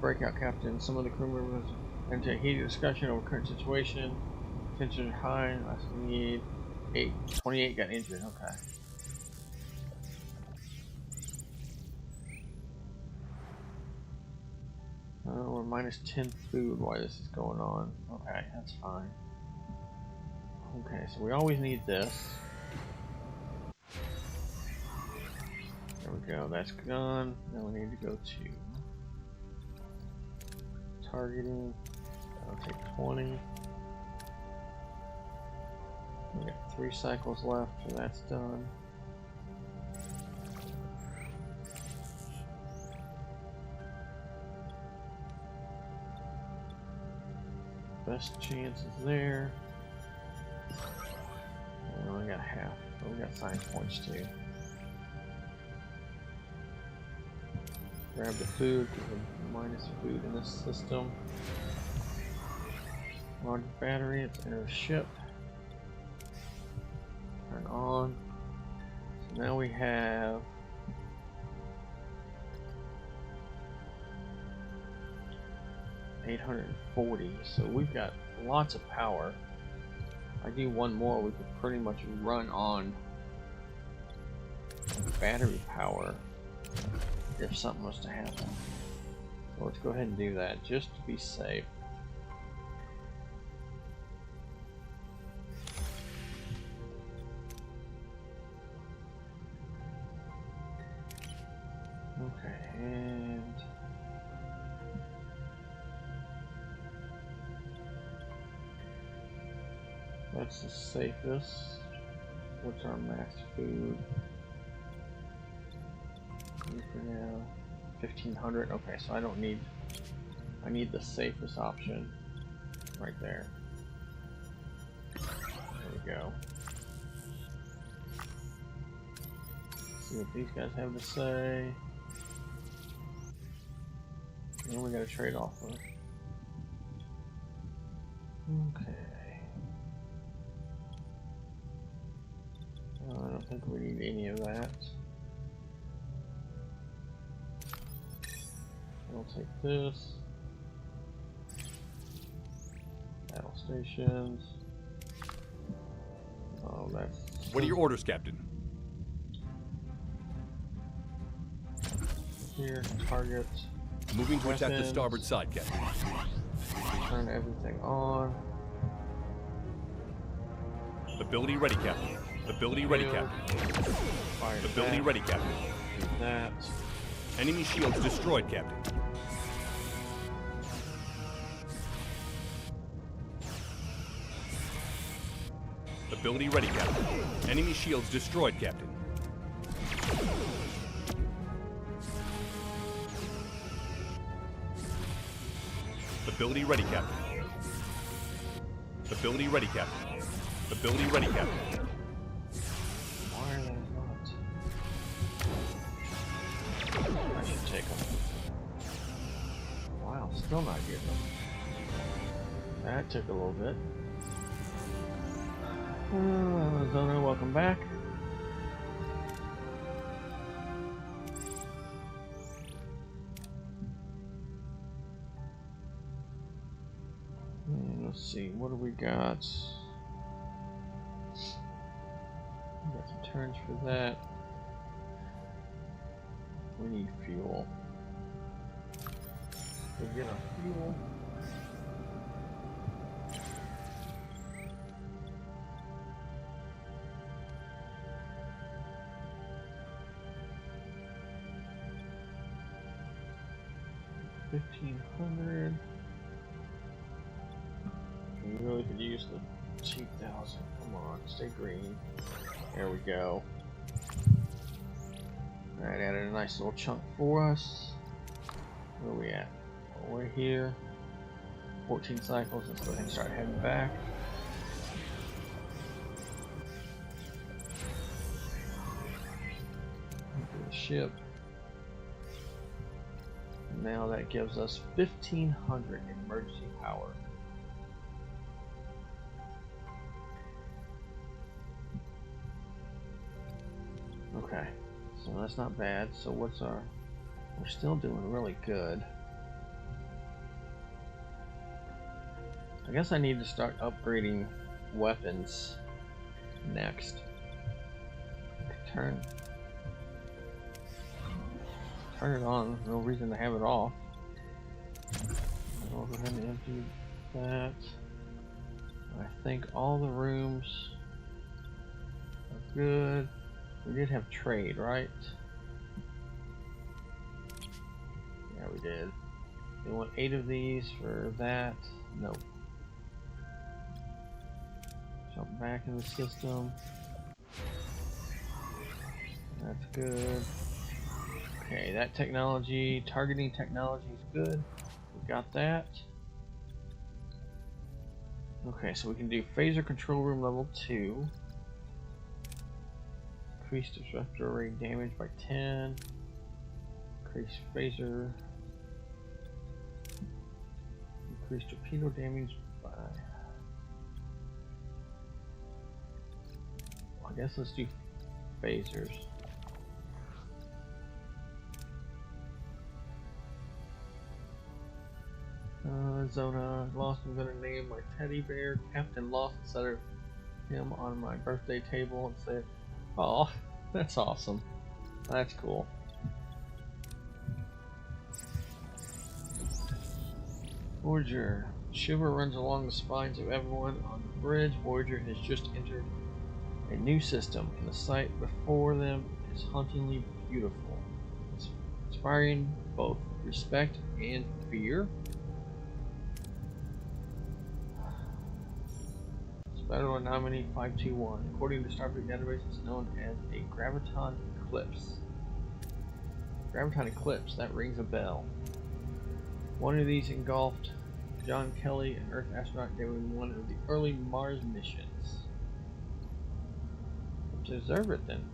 Breakout Captain. Some of the crew members into a heated discussion over current situation. Tension high. Last we need 28 got injured. Okay. We're minus 10 food while this is going on. Okay, that's fine. Okay, so we always need this. There we go, that's gone. Now we need to go to targeting. That'll take 20. We got 3 cycles left, so that's done. Best chance is there. We only got half, but we got science points too. Grab the food, because we're minus food in this system. Large battery, let's enter ship. Turn on. So now we have $840, so we've got lots of power. If I do one more, we could pretty much run on battery power if something was to happen. So let's go ahead and do that just to be safe. Okay, and that's the safest. What's our max food? For now, 1500. Okay, so I don't need. I need the safest option right there. There we go. Let's see what these guys have to say. And we got a trade off with. Okay. I don't think we need any of that. I'll take this. Battle stations. Oh, that's... What are your orders, Captain? Here, target. Moving to attack the Weapons. starboard side, Captain. Turn everything on. Ability ready, Captain. Ability ready, Shield. Captain. Fire Ability that. ready, Captain. Do that. Enemy shields destroyed, Captain. Ability ready, Captain. Enemy shields destroyed, Captain. Ability ready, Captain. Ability ready, Captain. Ability ready, Captain. Why are they not? I should take them. Wow, still not getting them. That took a little bit. Zona, welcome back. Let's see, what do we got? We got some turns for that. We need fuel. We'll get our fuel. $1,500. We really could use the 2,000. Come on, stay green. There we go. That added a nice little chunk for us. Where are we at? Oh, we're here. 14 cycles. Let's go ahead and start heading back. Into the ship. Now that gives us 1,500 emergency power. Okay, so that's not bad. So what's our... We're still doing really good. I guess I need to start upgrading weapons next. Turn it on. No reason to have it off. I'll go ahead and empty that. I think all the rooms are good. We did have trade, right? Yeah, we did. They want 8 of these for that. Nope. Jump back in the system. That's good. Okay, that technology, targeting technology is good. We got that. Okay, so we can do phaser control room level 2. Increase disruptor rate damage by 10. Increase phaser. Increase torpedo damage by... Well, I guess let's do phasers. Zona Lost. I'm gonna name my teddy bear Captain Lost and set him on my birthday table and say, "Oh, that's awesome. That's cool." Voyager. Shiver runs along the spines of everyone on the bridge. Voyager has just entered a new system, and the sight before them is hauntingly beautiful, inspiring both respect and fear. Federal nominee 521. According to Starfleet database, it's known as a graviton eclipse. Graviton eclipse, that rings a bell. One of these engulfed John Kelly, an Earth astronaut during one of the early Mars missions. Let's observe it then.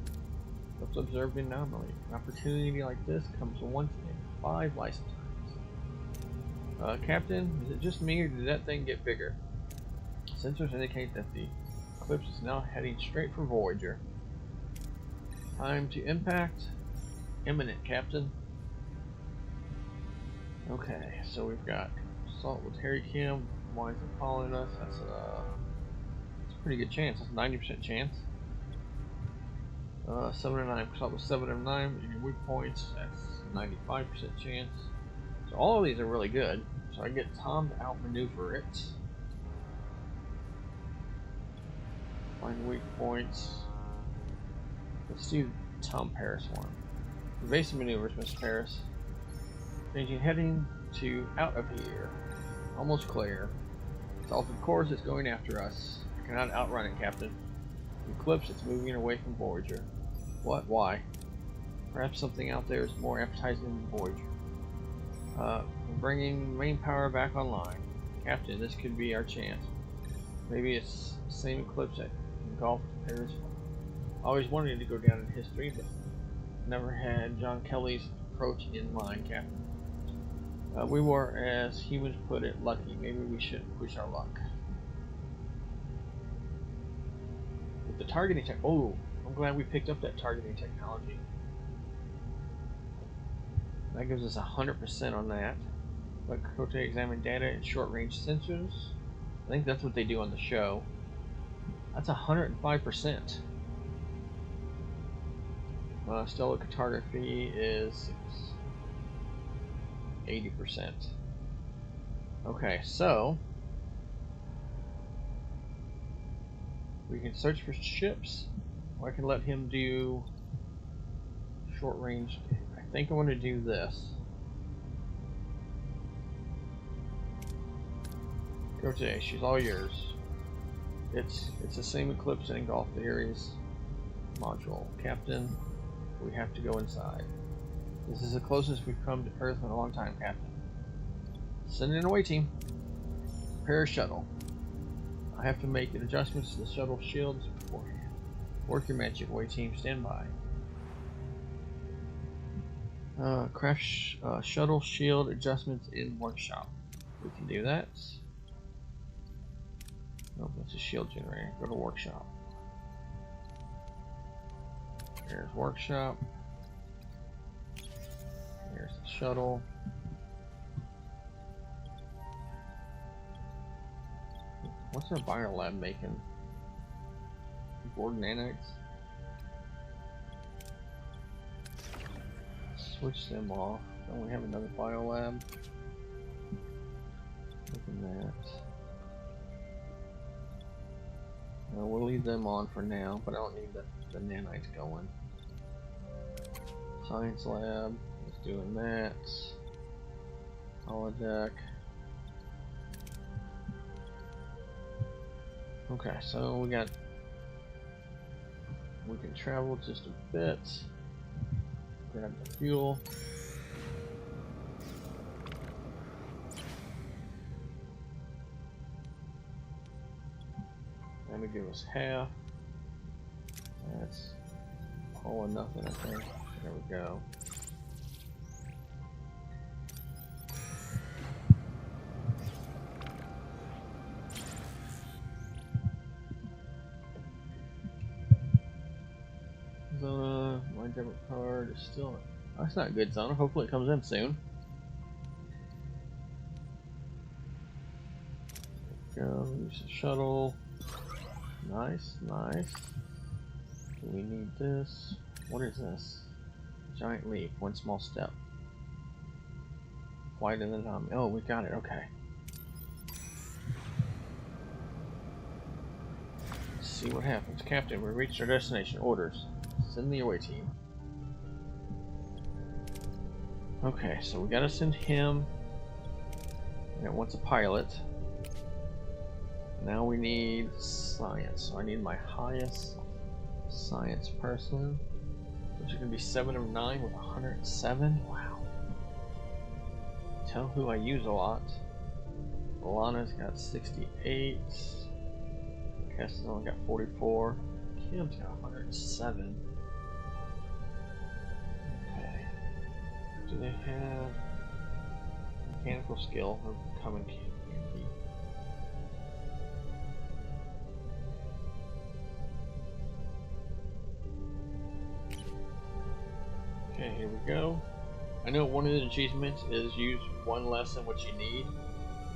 Let's observe the anomaly. An opportunity like this comes once in 5 lifetimes. Captain, is it just me or did that thing get bigger? Sensors indicate that the eclipse is now heading straight for Voyager. Time to impact. Imminent, Captain. Okay, so we've got assault with Harry Kim. Why is it following us? That's a pretty good chance. That's a 90% chance. 7 and 9. Assault with 7 and 9. Any weak points? That's 95% chance. So all of these are really good. So I get Tom to outmaneuver it. Find weak points. Let's do Tom Paris one. Evasive maneuvers, Miss Paris. Changing heading to out of here. Almost clear. It's altered course, it's going after us. I cannot outrun it, Captain. Eclipse, it's moving away from Voyager. What? Why? Perhaps something out there is more appetizing than Voyager. We're bringing main power back online. Captain, this could be our chance. Maybe it's the same eclipse that engulfed Paris. Always wanted to go down in history, but never had John Kelly's approach in mind, Captain. We were, as humans put it, lucky. Maybe we should push our luck. With the targeting tech, oh, I'm glad we picked up that targeting technology. That gives us 100% on that. Let Cote examine data and short-range sensors. I think that's what they do on the show. That's 105%. Stellar cartography is 80%. Okay, so we can search for ships, or I can let him do short range. I think I want to do this. Go today, she's all yours. It's the same eclipse that engulfed the Ares module. Captain, we have to go inside. This is the closest we've come to Earth in a long time, Captain. Send in an away team. Prepare a shuttle. I have to make adjustments to the shuttle shields beforehand. Work your magic, away team. Stand by. Craft shuttle shield adjustments in workshop. We can do that. Nope, that's a shield generator. Go to workshop. There's workshop. There's the shuttle. What's our biolab making? Borg nanites? Switch them off. Don't we have another biolab? Open that. We'll leave them on for now, but I don't need the nanites going. Science lab. It's doing that. Holodeck. Okay, so we can travel just a bit. Grab the fuel. That'll give us half. That's all or nothing, I think. There we go. Zona, my debit card is still. Oh, that's not good, Zona. Hopefully it comes in soon. Go, use the shuttle. Nice, nice. Do we need this? What is this? Giant leap, one small step. Flight in the zombie. Oh, we got it, okay. Let's see what happens. Captain, we reached our destination. Orders. Send the away team. Okay, so we gotta send him. It wants a pilot. Now we need science. So I need my highest science person, which is gonna be 7 of 9 with 107. Wow. Tell who I use a lot. Alana's got 68. Cass has only got 44. Kim's got 107. Okay. Do they have mechanical skill or come in handy? go. I know one of the achievements is use one lesson which you need.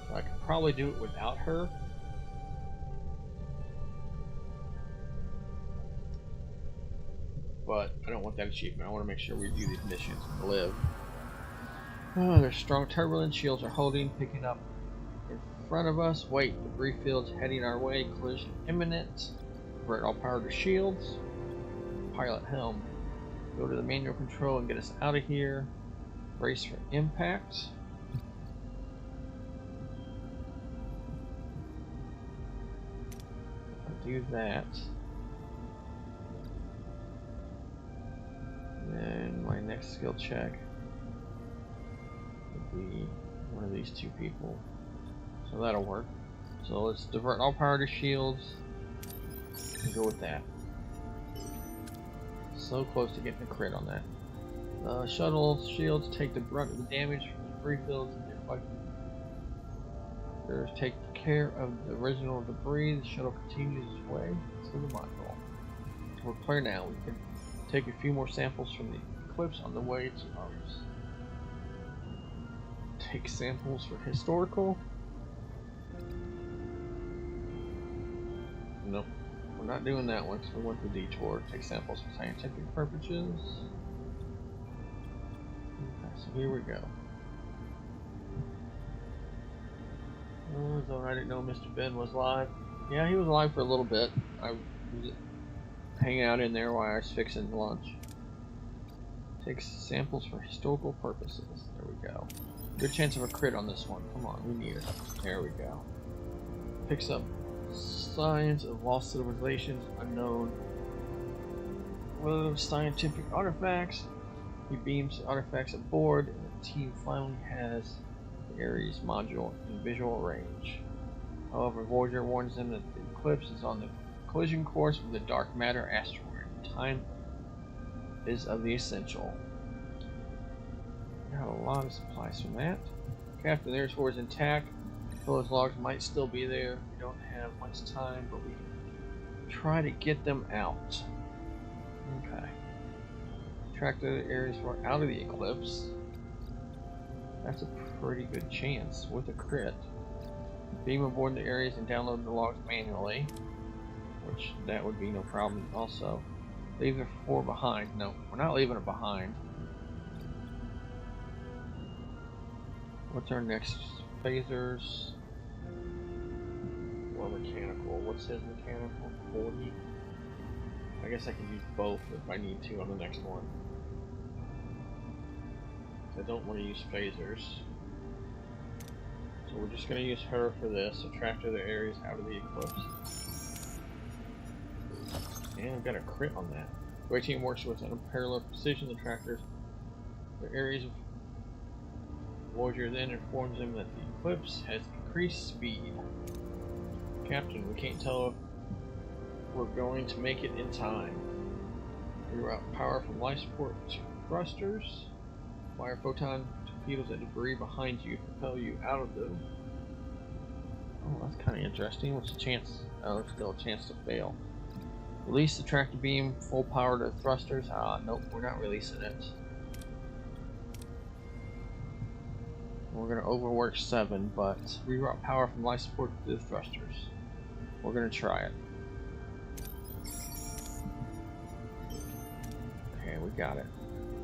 So I could probably do it without her. But I don't want that achievement. I want to make sure we do these missions and live. Oh, there's strong turbulence. Shields are holding, picking up in front of us. Wait, debris field's heading our way. Collision imminent. Divert all power to shields. Pilot helm. Go to the manual control and get us out of here. Brace for impact. I'll do that. And my next skill check would be one of these two people. So that'll work. So let's divert all power to shields and go with that. So close to getting a crit on that. Shuttle shields take the brunt of the damage from the debris fields and deflectors take care of the original debris. The shuttle continues its way to the module. We're clear now. We can take a few more samples from the eclipse on the way to ours. Take samples for historical. Nope, we're not doing that one because we went the detour. Take samples for scientific purposes. Okay, so here we go. Oh, I didn't know Mr. Ben was alive. Yeah, he was alive for a little bit. I was hanging out in there while I was fixing lunch. Takes samples for historical purposes. There we go. Good chance of a crit on this one. Come on, we need it. There we go. Picks up signs of lost civilizations, unknown scientific artifacts. He beams the artifacts aboard, and the team finally has the Ares module in visual range. However, Voyager warns them that the eclipse is on the collision course with a dark matter asteroid. Time is of the essential. Got a lot of supplies from that. Captain Ares is intact. Those logs might still be there. We don't have much time, but we can try to get them out. Okay. Track the Ares out of the eclipse. That's a pretty good chance with a crit. Beam aboard the Ares and download the logs manually, which that would be no problem also. Leave the 4 behind. No, we're not leaving it behind. What's our next? Phasers or mechanical? What's his mechanical? 40? I guess I can use both if I need to on the next one. I don't want to use phasers. So we're just going to use her for this. Subtract the Ares out of the eclipse. And I've got a crit on that. The way team works with unparalleled precision, the trackers. The Ares Voyager then informs them that the eclipse has increased speed. Captain, we can't tell if we're going to make it in time. Reroute power from life support to thrusters. Fire photon torpedoes at debris behind you. Propel you out of them. Oh, that's kind of interesting. What's the chance? Oh, there's still a chance to fail. Release the tractor beam. Full power to thrusters. Nope, we're not releasing it. We're going to overwork 7, but reroute power from life support to the thrusters. We're going to try it. Okay, we got it.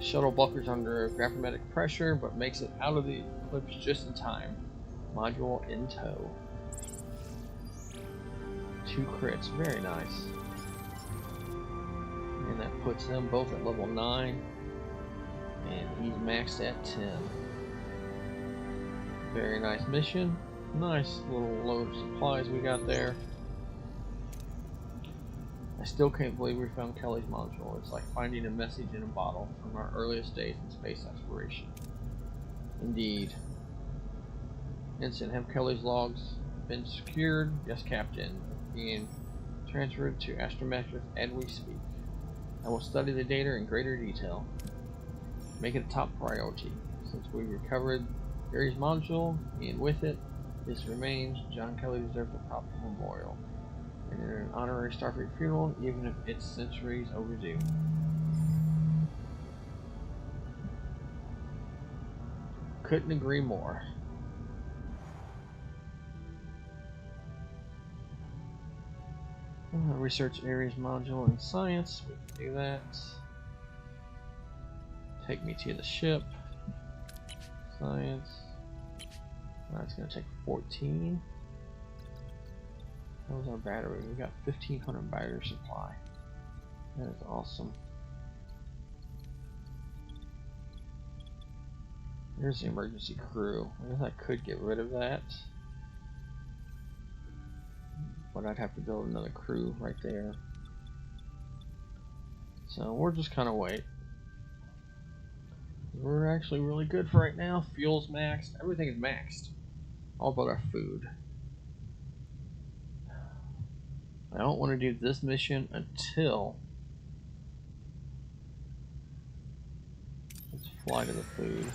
Shuttle buckers under gravimetric pressure, but makes it out of the eclipse just in time. Module in tow. 2 crits, very nice. And that puts them both at level 9. And he's maxed at 10. Very nice mission. Nice little load of supplies we got there. I still can't believe we found Kelly's module. It's like finding a message in a bottle from our earliest days in space exploration. Indeed. Ensign, have Kelly's logs been secured? Yes, Captain. Being transferred to astrometrics as we speak. I will study the data in greater detail. Make it a top priority. Since we recovered Ares module, and with it, his remains, John Kelly deserves a proper memorial. And an honorary Starfleet funeral, even if it's centuries overdue. Couldn't agree more. Research areas module in science. We can do that. Take me to the ship. Science. That's going to take 14. That was our battery. We got 1500 battery supply. That is awesome. There's the emergency crew. I guess I could get rid of that. But I'd have to build another crew right there. So we're just kind of wait. We're actually really good for right now. Fuel's maxed. Everything is maxed. All but our food. I don't want to do this mission until... Let's fly to the food.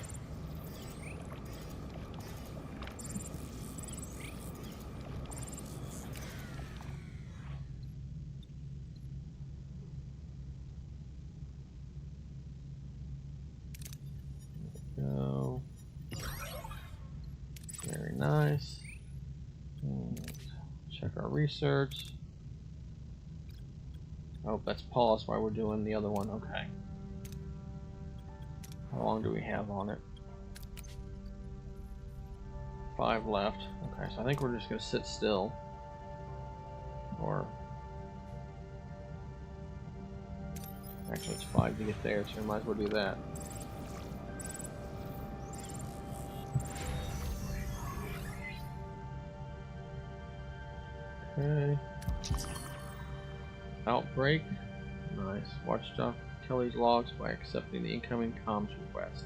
Go. Very nice. And check our research. Oh, that's paused while we're doing the other one. Okay. How long do we have on it? 5 left. Okay, so I think we're just going to sit still. Or... Actually, it's 5 to get there, so we might as well do that. Okay. Outbreak. Nice. Watch John Kelly's logs by accepting the incoming comms request.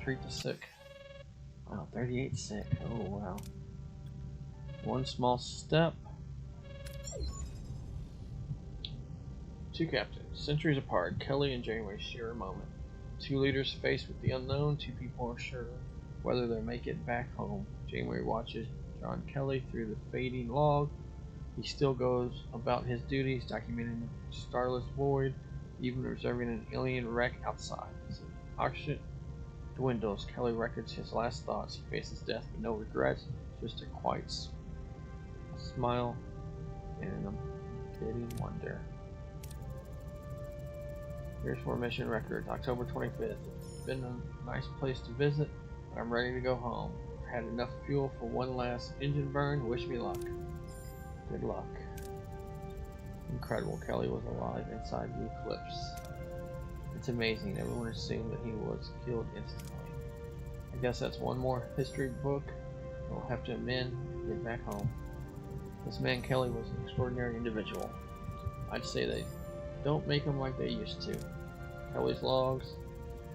Treat the sick. Wow, 38 sick. Oh, wow. One small step. 2 captains. Centuries apart, Kelly and Janeway share a moment. 2 leaders faced with the unknown. 2 people are sure whether they'll make it back home. Janeway watches John Kelly through the fading log. He still goes about his duties, documenting the starless void, even observing an alien wreck outside. As oxygen dwindles, Kelly records his last thoughts. He faces death with no regrets, just a quiet smile and an unfitting wonder. Here's for mission records, October 25th. It's been a nice place to visit, but I'm ready to go home. I've had enough fuel for one last engine burn. Wish me luck. Good luck. Incredible. Kelly was alive inside the eclipse. It's amazing. Everyone assumed that he was killed instantly. I guess that's one more history book we'll have to amend and get back home. This man Kelly was an extraordinary individual. I'd say they don't make him like they used to. Kelly's logs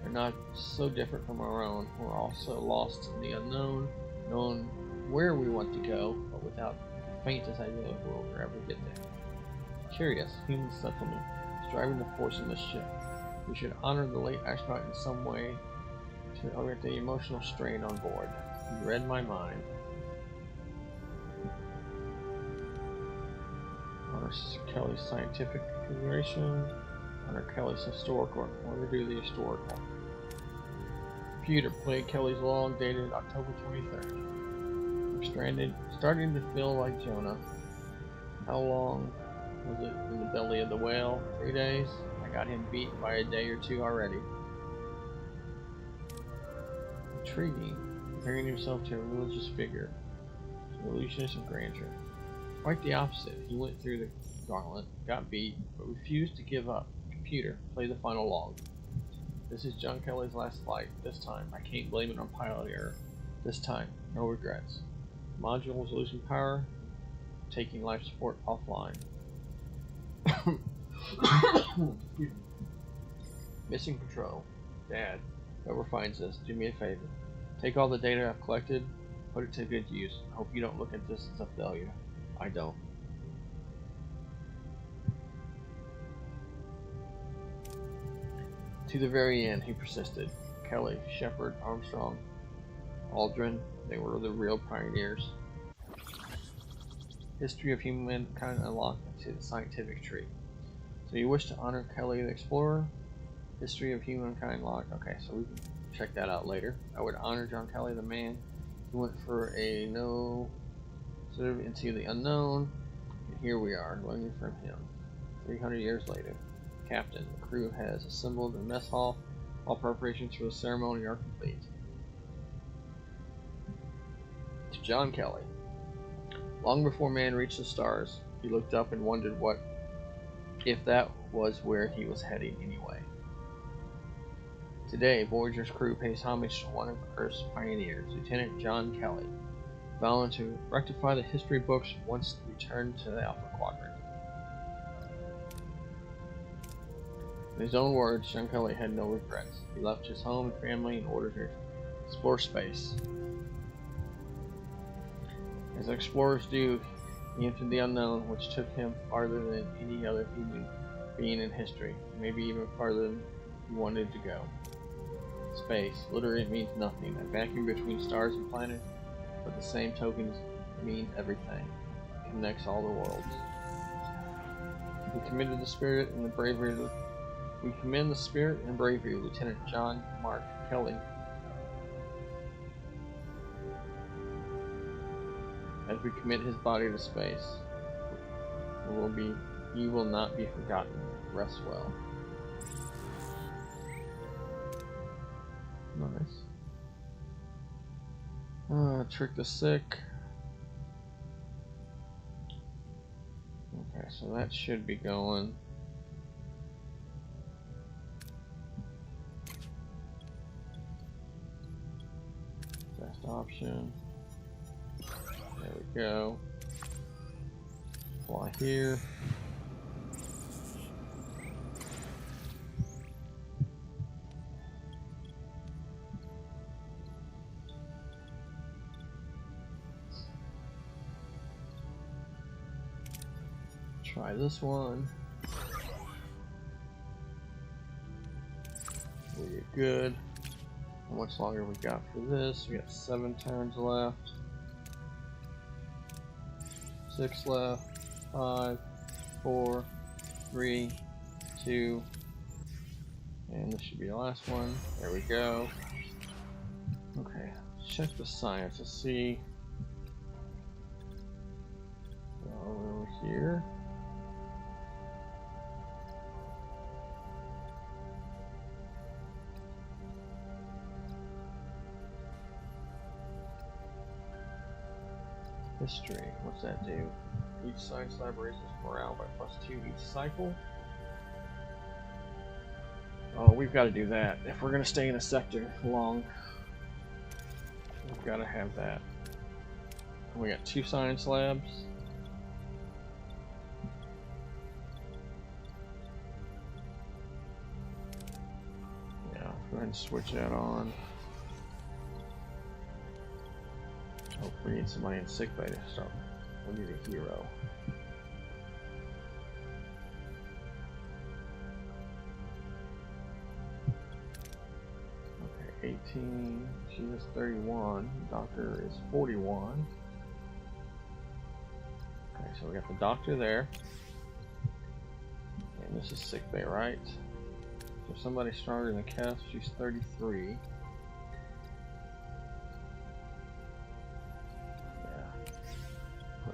are not so different from our own. We're also lost in the unknown, knowing where we want to go, but without faintest idea if we'll ever get there. Curious, human settlement is driving the force in this ship. We should honor the late astronaut in some way to alleviate the emotional strain on board. You read my mind. Honor Kelly's scientific configuration. Honor Kelly's historical. I want to do the historical. Computer played Kelly's log dated October 23rd. Stranded, starting to feel like Jonah. How long was it in the belly of the whale? 3 days? I got him beat by a day or 2 already. Intriguing. Comparing himself to a religious figure. Illusionist of grandeur. Quite the opposite. He went through the gauntlet, got beat, but refused to give up. Computer, play the final log. This is John Kelly's last flight. This time, I can't blame it on pilot error. This time, no regrets. Modules losing power, taking life support offline. Missing control. Dad, whoever finds this, do me a favor. Take all the data I've collected, put it to good use. I hope you don't look at this as a failure. I don't. To the very end, he persisted. Kelly, Shepard, Armstrong, Aldrin, they were the real pioneers. History of humankind unlocked into the scientific tree. So you wish to honor Kelly the Explorer? History of humankind locked. Okay, so we can check that out later. I would honor John Kelly, the man who went for a no sort of into the unknown, and here we are, learning from him. 300 years later, Captain, the crew has assembled in the mess hall. All preparations for the ceremony are complete. To John Kelly. Long before man reached the stars, he looked up and wondered what if that was where he was heading anyway. Today, Voyager's crew pays homage to one of Earth's pioneers, Lieutenant John Kelly, vowing to rectify the history books once returned to the Alpha Quadrant. In his own words, John Kelly had no regrets. He left his home and family in order to explore space. As explorers do, he entered the unknown, which took him farther than any other human being in history, maybe even farther than he wanted to go. Space literally means nothing, a vacuum between stars and planets, but the same token means everything. It connects all the worlds. We commend the spirit and bravery of Lieutenant John Mark Kelly as we commit his body to space. He will not be forgotten. Rest well. Nice. Trick the sick. Okay, so that should be going. Best option. There we go. Fly here. Try this one. We're good. How much longer we got for this? We got 7 turns left. 6 left. 5, 4, 3, 2, and this should be the last one. There we go. Okay, check the science to see. Over here. History, what's that do? Each science lab raises morale by +2 each cycle. Oh, we've got to do that. If we're going to stay in a sector long, we've got to have that. We got 2 science labs. Yeah, go ahead and switch that on. Oh, we need somebody in sickbay to start. We need a hero. Okay, 18. She is 31. Doctor is 41. Okay, so we got the doctor there. And this is sickbay, right? So somebody stronger than Cass. She's 33.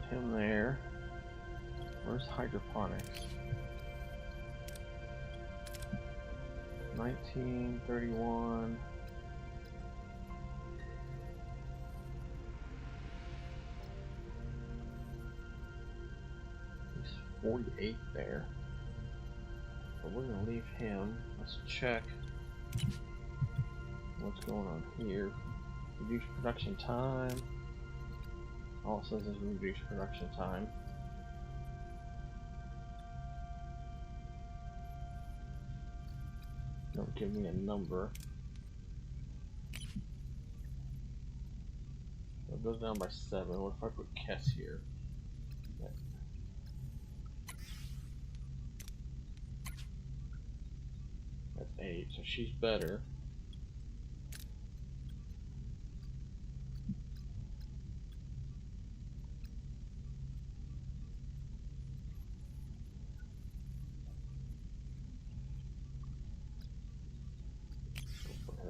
Him there. Where's hydroponics? 1931. He's 48 there. But we're gonna leave him. Let's check what's going on here. Reduce production time. All it says is reduce production time. Don't give me a number. So it goes down by 7. What if I put Kess here? That's 8, so she's better.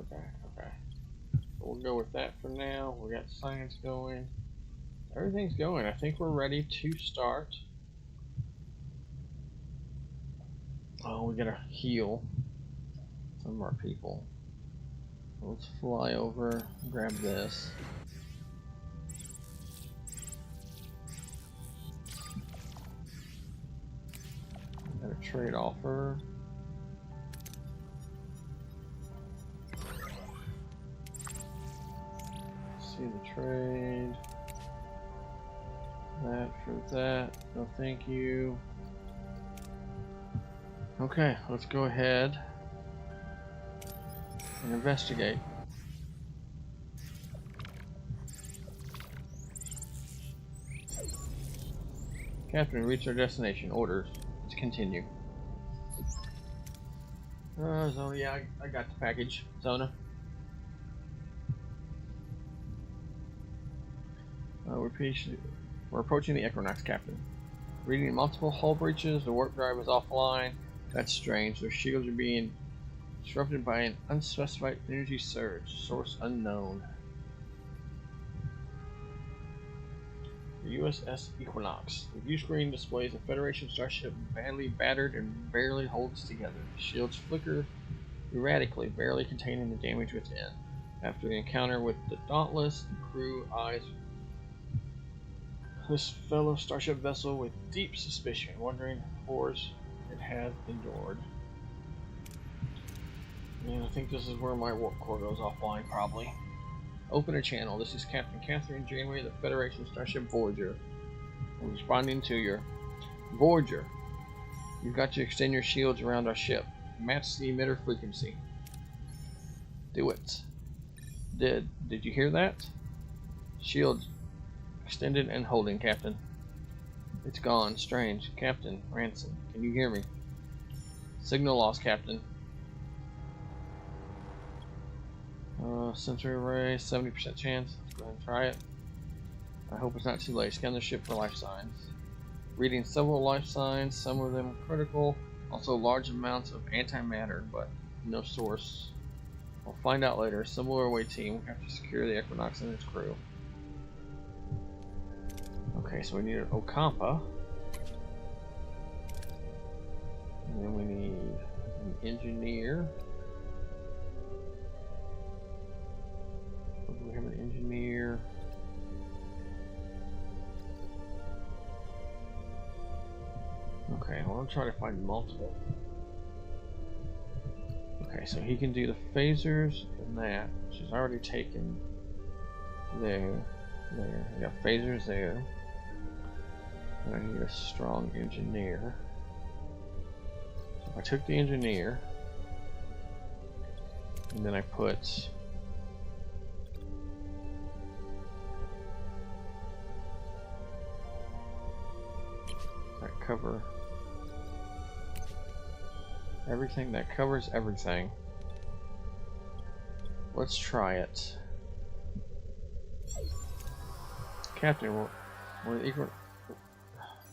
Back, okay. we'll go with that for now. We got science going. Everything's going. I think we're ready to start. Oh, we gotta heal some of our people. Let's fly over, grab this. Got a trade offer. See the trade. That for that. No, thank you. Okay, let's go ahead and investigate. Captain, reach our destination. Orders. Let's continue. Zona, yeah, I got the package. Zona. We're approaching the Equinox, Captain. Reading multiple hull breaches, the warp drive is offline. That's strange. Their shields are being disrupted by an unspecified energy surge. Source unknown. The USS Equinox. The view screen displays a Federation starship badly battered and barely holds together. The shields flicker erratically, barely containing the damage within. After the encounter with the Dauntless, the crew eyes this fellow starship vessel with deep suspicion, wondering horrors it had endured. And I think this is where my warp core goes offline, probably. Open a channel. This is Captain Catherine Janeway of the Federation starship Voyager. I'm responding to your Voyager. You've got to extend your shields around our ship. Match the emitter frequency. Do it. Did you hear that? Shields extended and holding, Captain. It's gone. Strange. Captain Ransom, can you hear me? Signal lost, Captain. Sensory array, 70% chance. Let's go ahead and try it. I hope it's not too late. Scan the ship for life signs. Reading several life signs, some of them critical. Also large amounts of antimatter, but no source. We'll find out later. Similar away team. We have to secure the Equinox and its crew. Okay, so we need an Ocampa. And then we need an engineer. We have an engineer. Okay, well, I'm trying to find multiple. Okay, so he can do the phasers and that, which is already taken there. I got phasers there. And I need a strong engineer. So if I took the engineer, and then I put that cover everything, that covers everything. Let's try it. Captain,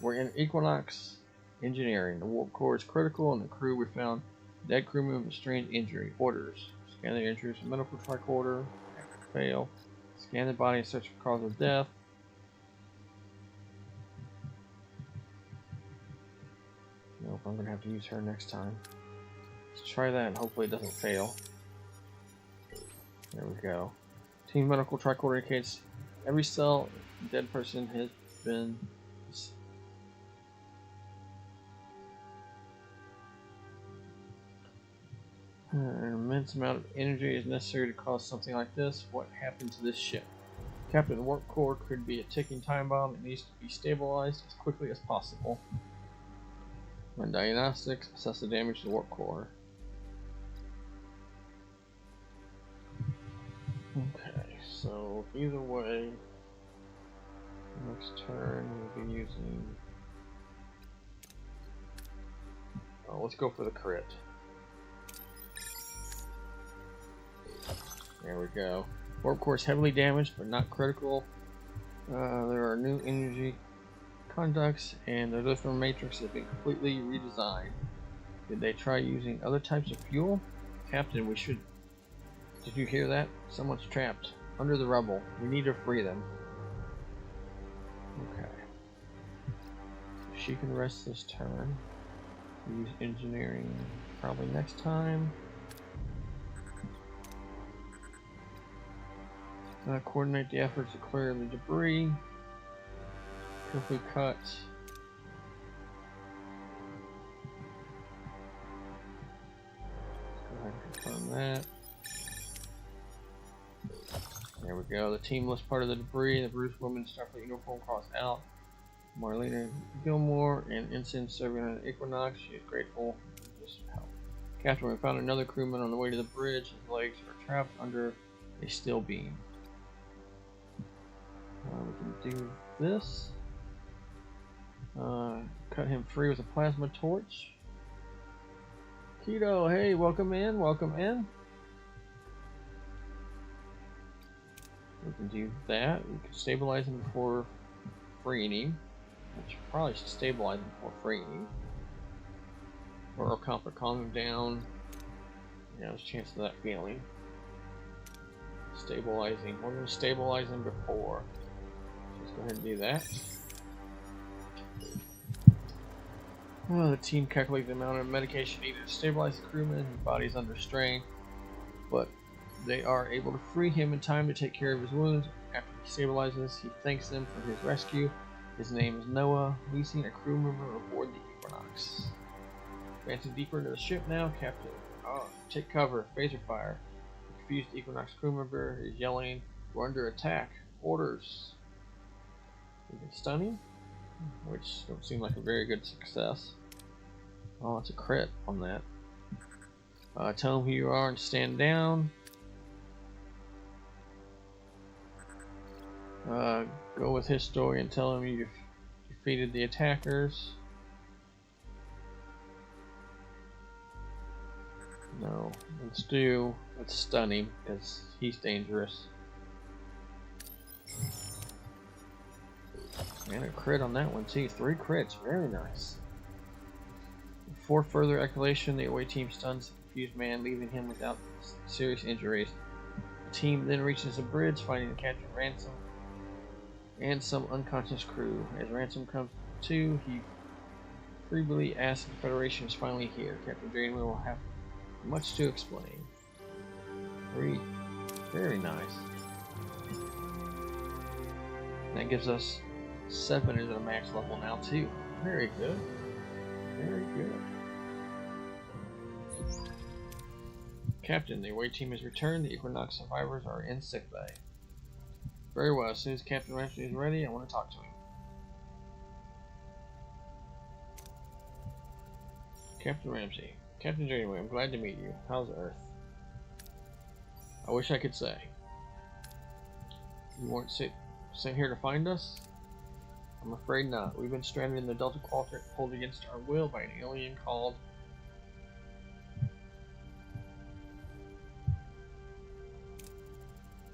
we're in Equinox Engineering. The warp core is critical, and the crew we found dead crew member with a strange injury. Orders. Scan the injuries for medical tricorder. Fail. Scan the body and search for cause of death. Nope, I'm gonna have to use her next time. Let's try that and hopefully it doesn't fail. There we go. Team medical tricorder indicates every cell dead person has been an immense amount of energy is necessary to cause something like this. What happened to this ship? Captain, the warp core could be a ticking time bomb. It needs to be stabilized as quickly as possible. Run diagnostics, assess the damage to the warp core. Okay, so either way, next turn we'll be using. Oh, let's go for the crit. There we go. Warp core is heavily damaged, but not critical. There are new energy conducts, and the different matrix has been completely redesigned. Did they try using other types of fuel? Captain, we should. Did you hear that? Someone's trapped. under the rubble. We need to free them. Okay. So she can rest this turn. Use engineering probably next time. Coordinate the efforts to clear the debris. Carefully cut. Let's go ahead and confirm that. There we go. The team lists part of the debris. The Bruce woman Starfleet uniform crossed out. Marlena Gilmore and ensign serving on the Equinox. She is grateful for this help. Captain, we found another crewman on the way to the bridge. His legs are trapped under a steel beam. We can do this. Cut him free with a plasma torch. Keto, hey, welcome in, welcome in. We can do that. We can stabilize him before freeing him. Which probably should stabilize him before freeing him. Or calm him down. Yeah, there's a chance of that failing. Stabilizing. We're going to stabilize him before. Let's go ahead and do that. The team calculates the amount of medication needed to stabilize the crewman. His body is under strain, but they are able to free him in time to take care of his wounds. After he stabilizes, he thanks them for his rescue. His name is Noah. We've seen a crew member aboard the Equinox. Advancing deeper into the ship now, Captain. Take cover. Phaser fire. The confused Equinox crew member is yelling, "We're under attack. Orders." We can stun him, which don't seem like a very good success. Oh, it's a crit on that. Tell him who you are and stand down. Go with his story and tell him you defeated the attackers. No, let's stun him because he's dangerous. And a crit on that one too. 3 crits, very nice. For further escalation, the away team stuns the confused man, leaving him without serious injuries. The team then reaches the bridge, finding Captain Ransom and some unconscious crew. As Ransom comes to, he feebly asks if the Federation is finally here. Captain Janeway will have much to explain. 3. Very nice. That gives us 7 is at a max level now too. Very good. Very good. Captain, the away team has returned. The Equinox survivors are in sickbay. Very well. As soon as Captain Ramsey is ready, I want to talk to him. Captain Ramsey. Captain Janeway, I'm glad to meet you. How's Earth? I wish I could say. You weren't sent here to find us? I'm afraid not. We've been stranded in the Delta Quadrant, pulled against our will by an alien called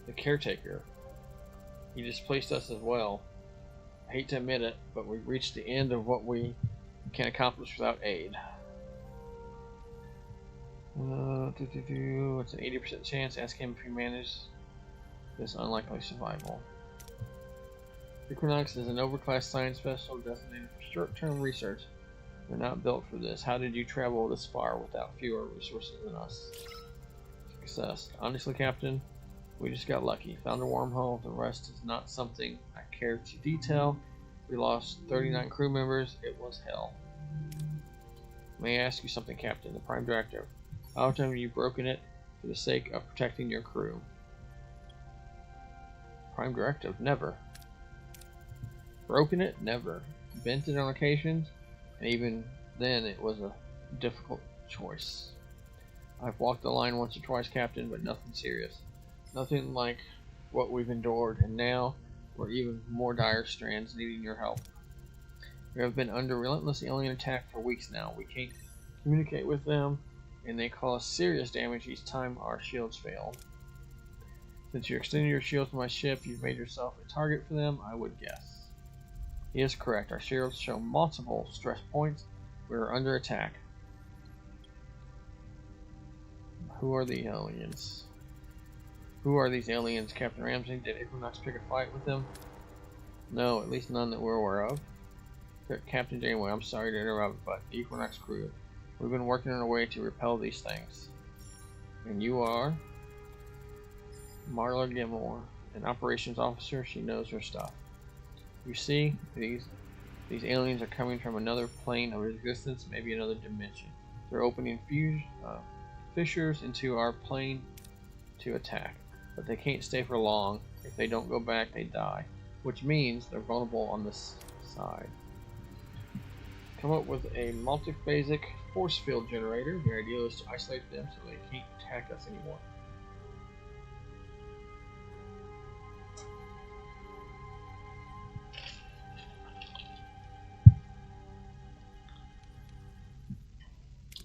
the Caretaker. He displaced us as well. I hate to admit it, but we've reached the end of what we can accomplish without aid. It's an 80% chance. Ask him if he manages this unlikely survival. Equinox is an overclass science vessel designated for short-term research. They're not built for this. How did you travel this far without fewer resources than us? Success. Honestly, Captain, we just got lucky. Found a wormhole. The rest is not something I care to detail. We lost 39 crew members. It was hell. May I ask you something, Captain? The Prime Directive. How often have you broken it for the sake of protecting your crew? Prime Directive? Never. Broken it? Never. Bent it on occasions, and even then it was a difficult choice. I've walked the line once or twice, Captain, but nothing serious. Nothing like what we've endured, and now we're even more dire strands needing your help. We have been under relentless alien attack for weeks now. We can't communicate with them, and they cause serious damage each time our shields fail. Since you extended your shields to my ship, you've made yourself a target for them, I would guess. He is correct. Our shields show multiple stress points. We are under attack. Who are the aliens? Who are these aliens, Captain Ramsey? Did Equinox pick a fight with them? No, at least none that we're aware of. Captain Janeway, I'm sorry to interrupt, but the Equinox crew, we've been working on a way to repel these things. And you are? Marla Gilmore, an operations officer. She knows her stuff. You see, these aliens are coming from another plane of existence, maybe another dimension. They're opening fissures into our plane to attack, but they can't stay for long. If they don't go back, they die, which means they're vulnerable on this side. Come up with a multiphasic force field generator. The idea is to isolate them so they can't attack us anymore.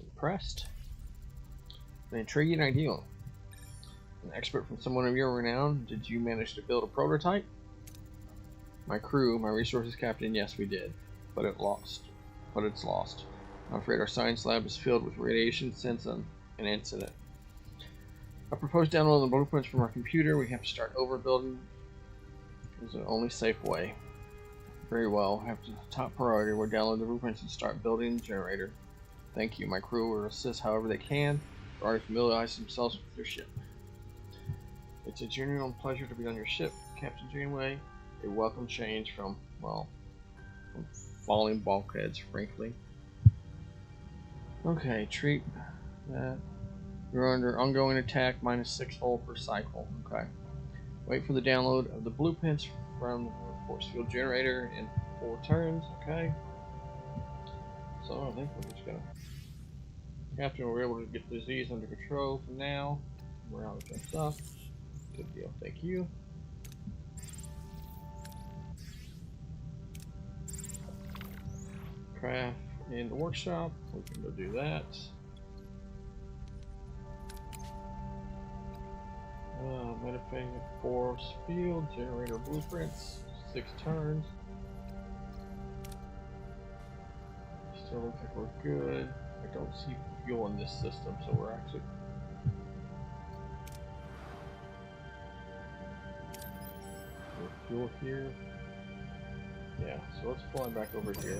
Impressed? An intriguing idea. An expert from someone of your renown, did you manage to build a prototype? My crew, my resources captain, yes we did, but it's lost. I'm afraid our science lab is filled with radiation since an incident. I propose downloading the blueprints from our computer. We have to start overbuilding. This is the only safe way. Very well, have to top priority. We'll download the blueprints and start building the generator. Thank you. My crew will assist however they can. They've already familiarized themselves with your ship. It's a genuine pleasure to be on your ship, Captain Janeway. A welcome change from falling bulkheads, frankly. Okay, treat that. You're under ongoing attack, -6 hull per cycle. Okay. Wait for the download of the blueprints from the force field generator in 4 turns. Okay. So I think we're just gonna. Captain, we're able to get the disease under control for now. Morale jumps up. Good deal. Thank you. Craft in the workshop. We can go do that. Metaphagic force field generator blueprints. 6 turns. Still looks like we're good. I don't see fuel in this system, so we're actually fuel here. Yeah, so let's fly back over here.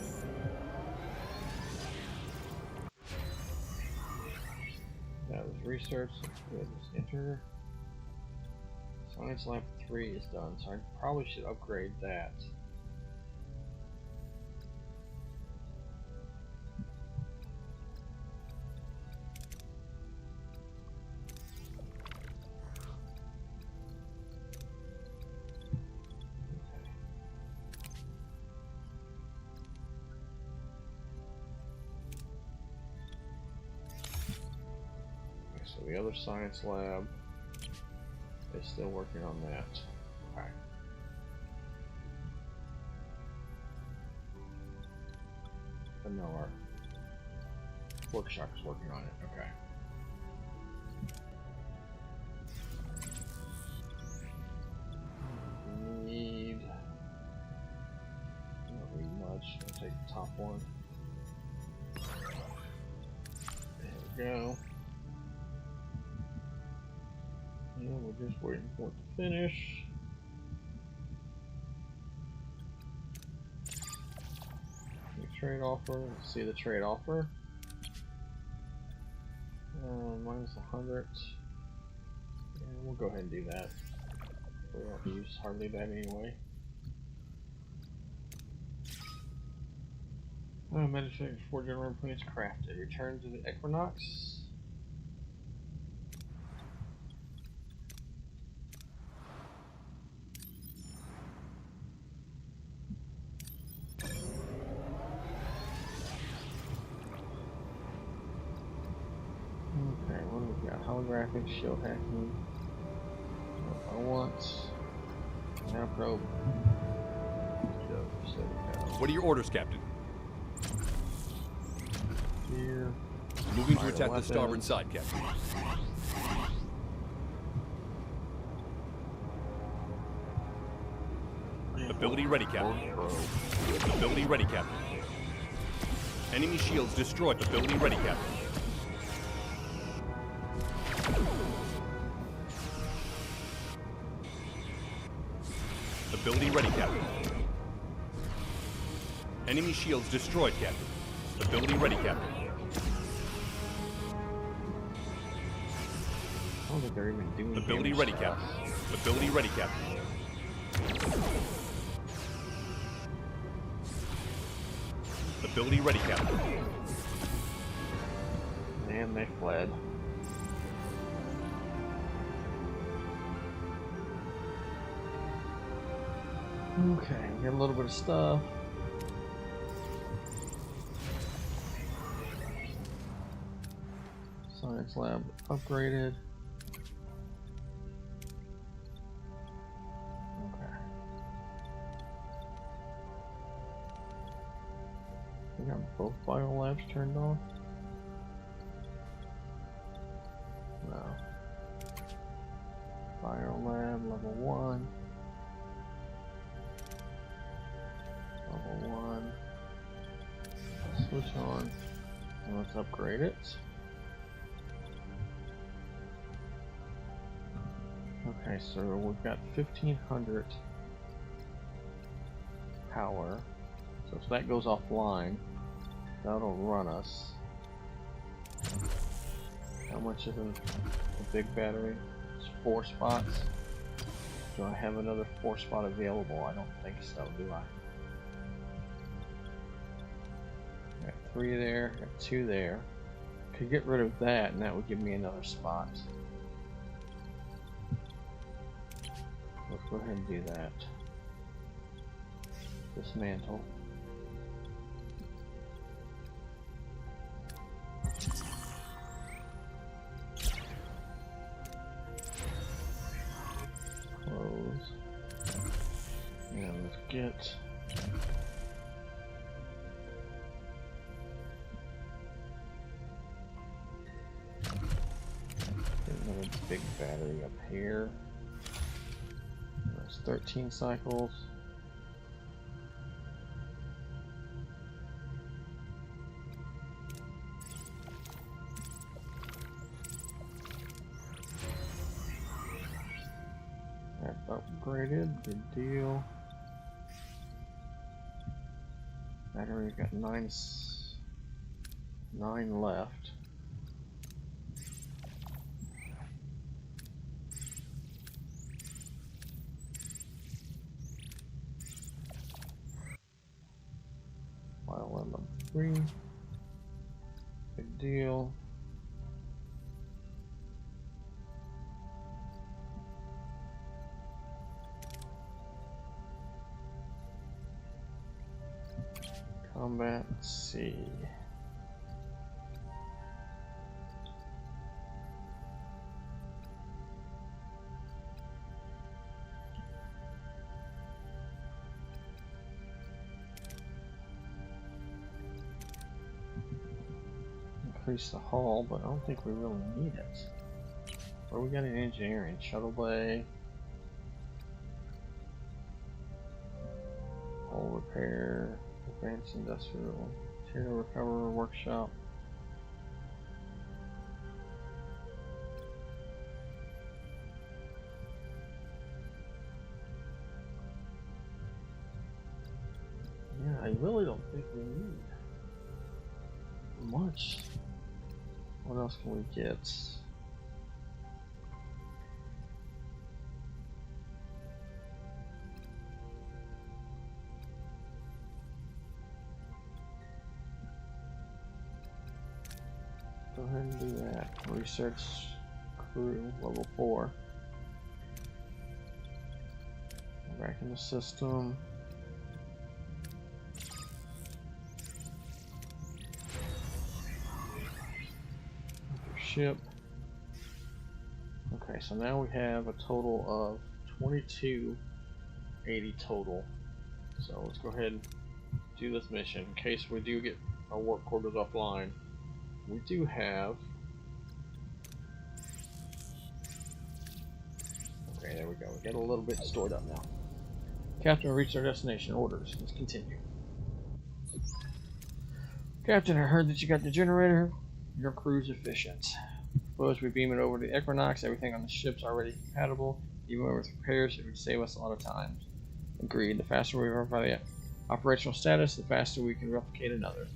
That was research. Let's go ahead and just enter. Science Lab 3 is done, so I probably should upgrade that. So the other science lab is still working on that. Okay. And no, our workshop is working on it. Okay. Need. Don't need much. I'll take the top one. There we go. Yeah, we're just waiting for it to finish. The trade offer. Let's see the trade offer. Minus 100. Yeah, we'll go ahead and do that. We don't use hardly that anyway. Manufactured 4 generator planes crafted. Return to the Equinox. Okay, what do we got? Holographic, shield hacking. What I want. Now probe. What are your orders, Captain? Here. Moving to attack the starboard side, Captain. Ability ready, Captain. Ability ready, Captain. Enemy shields destroyed. Ability ready, Captain. Ability ready, Captain. Enemy shields destroyed, Captain. Ability ready, Captain. I don't think they're even doing Ability damage ready, to Captain. us. Ability ready, Captain. Ability ready, Captain. And they fled. Okay, we got a little bit of stuff. Science lab upgraded. Okay. We got both bio labs turned on. No. Bio lab level 1. Level 1. Switch on. And let's upgrade it. Okay, so we've got 1500 power. So if that goes offline, that'll run us. How much is a big battery? It's 4 spots. Do I have another 4 spot available? I don't think so, do I? Got 3 there, got 2 there. Could get rid of that and that would give me another spot. Let's go ahead and do that. Dismantle. Close. And let's get another big battery up here. That's 13 cycles. That's upgraded, good deal. Battery got 9 left. File level 3. Good deal. Combat, let's see. Increase the hull, but I don't think we really need it. Where we got in engineering? Shuttle bay. Hull repair. Advanced industrial. Material recovery workshop. Yeah, I really don't think we need much. What else can we get? Go ahead and do that. Research crew level 4. Back in the system. Ship. Okay, so now we have a total of 2280 total. So let's go ahead and do this mission in case we do get our warp quarters offline. We do have. Okay, there we go. We got a little bit stored up now. Captain, reached our destination. Orders. Let's continue. Captain, I heard that you got the generator. Your crew's efficient. Suppose we beam it over to Equinox. Everything on the ship's already compatible. Even with repairs, it would save us a lot of time. Agreed. The faster we verify the operational status, the faster we can replicate another.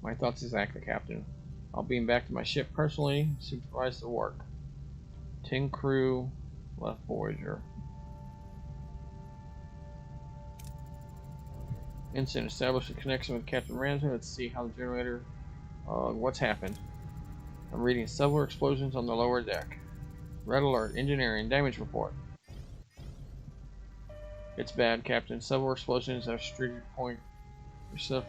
My thoughts exactly, Captain. I'll beam back to my ship personally, supervise the work. 10 crew left Voyager. Instant. Establish a connection with Captain Ramsey. Let's see how the generator... what's happened? I'm reading several explosions on the lower deck. Red alert. Engineering. Damage report. It's bad, Captain. Several explosions at a strategic point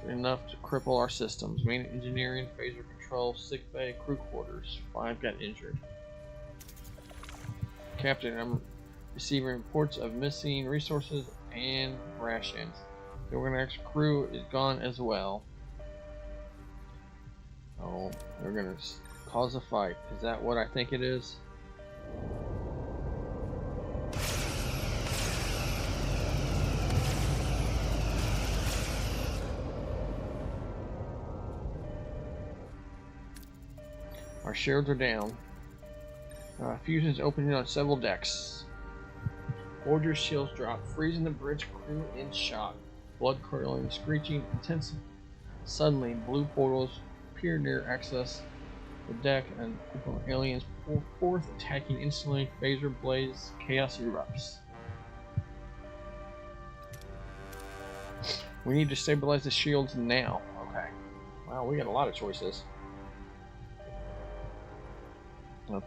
enough to cripple our systems. Main engineering, phaser control, sick bay, crew quarters. 5 got injured. Captain, I'm receiving reports of missing resources and rations. The organized crew is gone as well. Oh, they're gonna cause a fight. Is that what I think it is? Our shields are down. Fusions opening on several decks. Voyager's shields drop, freezing the bridge crew in shock. Blood curdling, screeching, intense. Suddenly, blue portals appear near access the deck, and aliens pour forth, attacking instantly. Phaser blaze, chaos erupts. We need to stabilize the shields now. Okay. Wow, we got a lot of choices.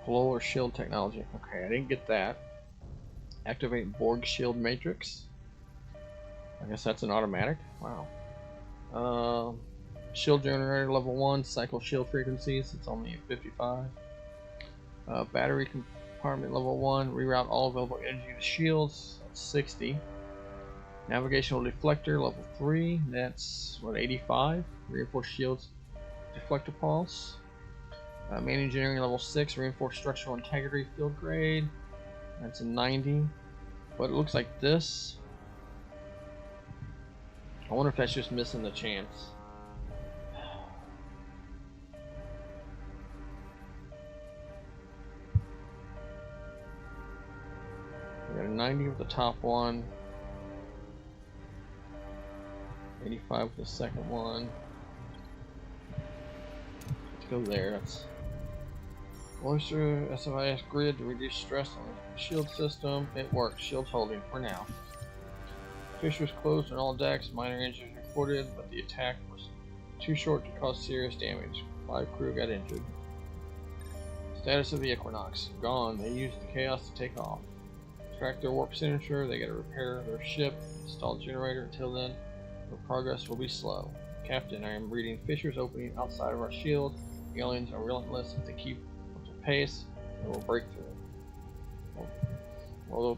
Polar shield technology. Okay, I didn't get that. Activate Borg shield matrix. I guess that's an automatic. Wow. Shield generator level 1. Cycle shield frequencies. It's only at 55. Battery compartment level 1. Reroute all available energy to shields. That's 60. Navigational deflector level 3. That's what, 85. Reinforced shields deflector pulse. Main engineering level 6, reinforced structural integrity field grade. That's a 90. But it looks like this. I wonder if that's just missing the chance. We got a 90 with the top one. 85 with the second one. Let's go there. That's Oyster SFIS grid to reduce stress on the shield system. It works. Shield's holding for now. Fissures closed on all decks. Minor injuries reported, but the attack was too short to cause serious damage. 5 crew got injured. Status of the Equinox. Gone. They used the chaos to take off. Track their warp signature. They gotta repair their ship. Install generator. Until then, their progress will be slow. Captain, I am reading fissures opening outside of our shield. The aliens are relentless. If they keep pace, and we'll break through. Although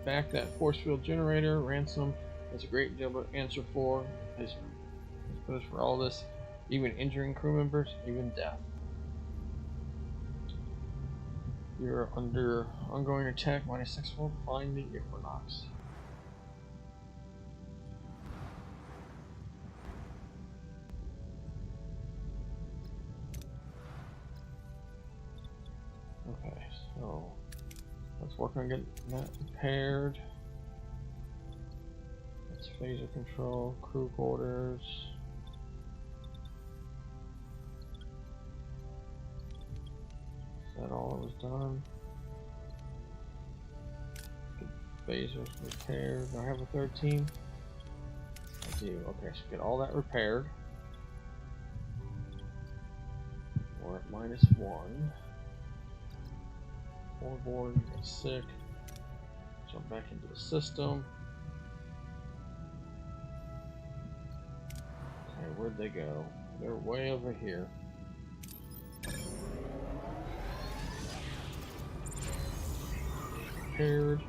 back that force field generator, Ransom has a great deal to answer for. His push for all this, even injuring crew members, even death. You're under ongoing attack, -6 will find the Equinox. Okay, so let's work on getting that repaired. That's phaser control, crew quarters. Is that all that was done? Get phasers repaired. Do I have a third team? I do. Okay, so get all that repaired. We're at -1. Borg got sick. Jump back into the system. Okay, where'd they go? They're way over here. Repaired.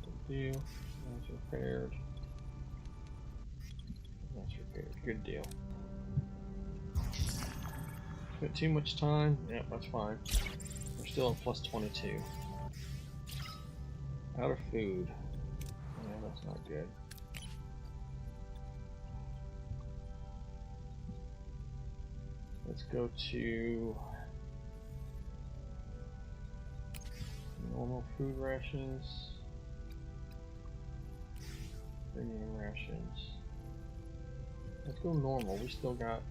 Good deal. That's repaired. That's repaired. Good deal. Spent too much time? Yep, that's fine. We're still at +22. Out of food. Yeah, that's not good. Let's go to normal food rations. rations. Let's go normal. We still got.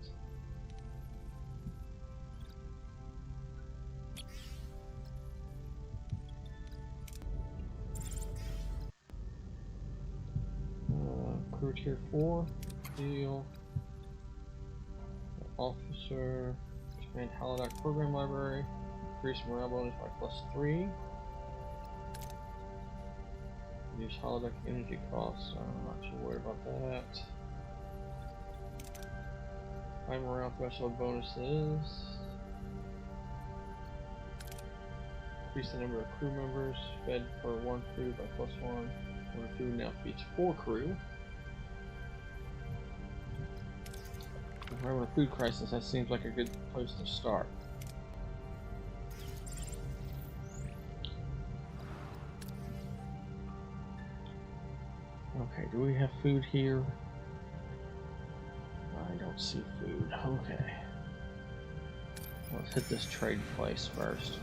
Crew tier 4. Deal. Officer. Expand holodeck program library. Increase morale bonus by +3. Reduce holodeck energy costs. I'm not too worried about that. High morale threshold bonuses. Increase the number of crew members fed per 1 crew by +1. 1 crew now feeds 4 crew. If we're having a food crisis, that seems like a good place to start. Okay, do we have food here? I don't see food. Okay. Let's hit this trade place first.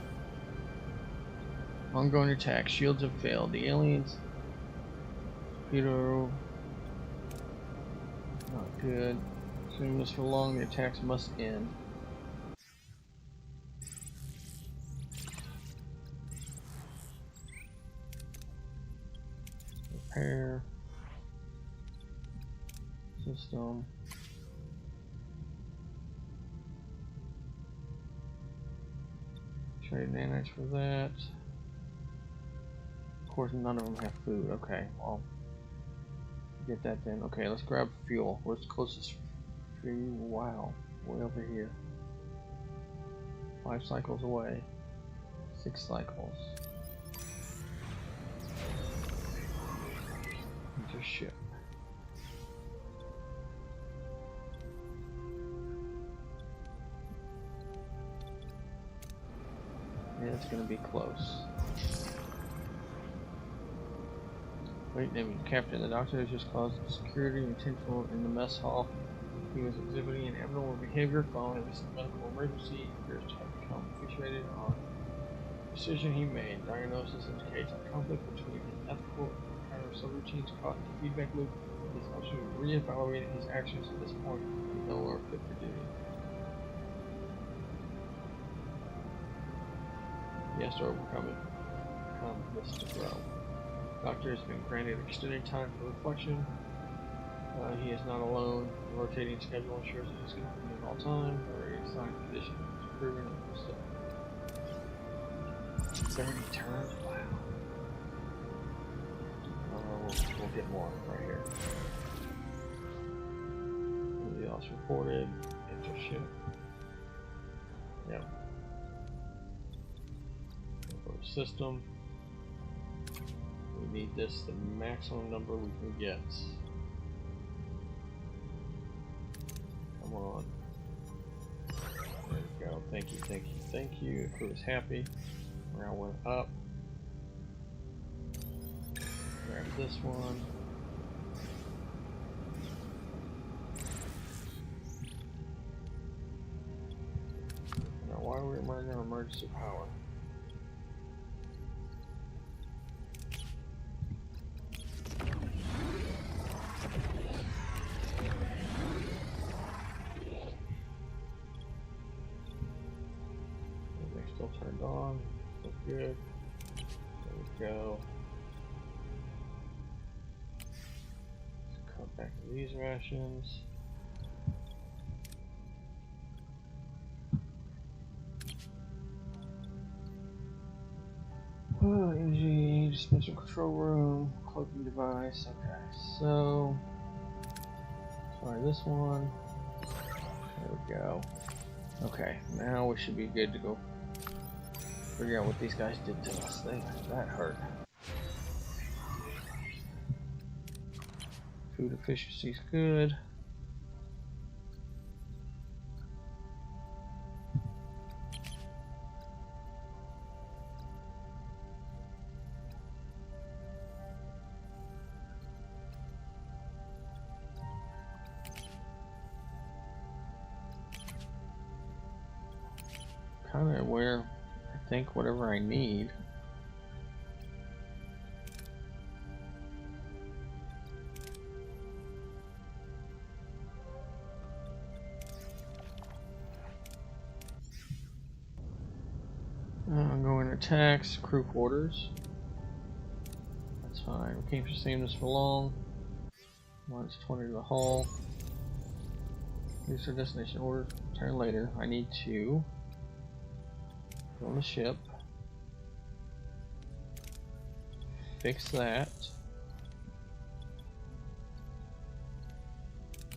Ongoing attack. Shields have failed. The aliens. Torpedo. Not good. Assuming this for long, the attacks must end. Repair. System. Trade nanites for that. Of course, none of them have food. Okay, well, get that then. Okay, let's grab fuel. Where's the closest fuel? Wow, way over here. 5 cycles away. 6 cycles. Enter ship. Yeah, it's gonna be close. Wait, name Captain. The doctor has just caused security intentional in the mess hall. He was exhibiting an abnormal behavior following a recent medical emergency. He appears to have become fixated on the decision he made. Diagnosis indicates a conflict between his ethical and kind of subroutines caught in the feedback loop. He's also re-evaluating his actions at this point. He's no longer fit for duty. He has to overcome this to grow. Doctor has been granted extended time for reflection. He is not alone. The rotating schedule ensures that he's company at all times. Already assigned condition is improving and stuff. 30 turns? Wow. We'll get more right here. The loss reported. Enter ship. Yep. System. We need this the maximum number we can get. Come on. There we go. Thank you, thank you, thank you. The crew is happy. Morale went up. Grab this one. Now why are we running on emergency power? Still turned on. Still good. There we go. Let's cut back to these rations. Energy dispenser control room, cloaking device. Okay, so try this one. There we go. Okay, now we should be good to go. Figure out what these guys did to us. That hurt. Food efficiency's good. Kind of where I think whatever I need. attacks, crew quarters. That's fine. We can't sustain this for long. Minus 20 to the hull. Here's our destination order. Return later. I need to go on the ship. Fix that.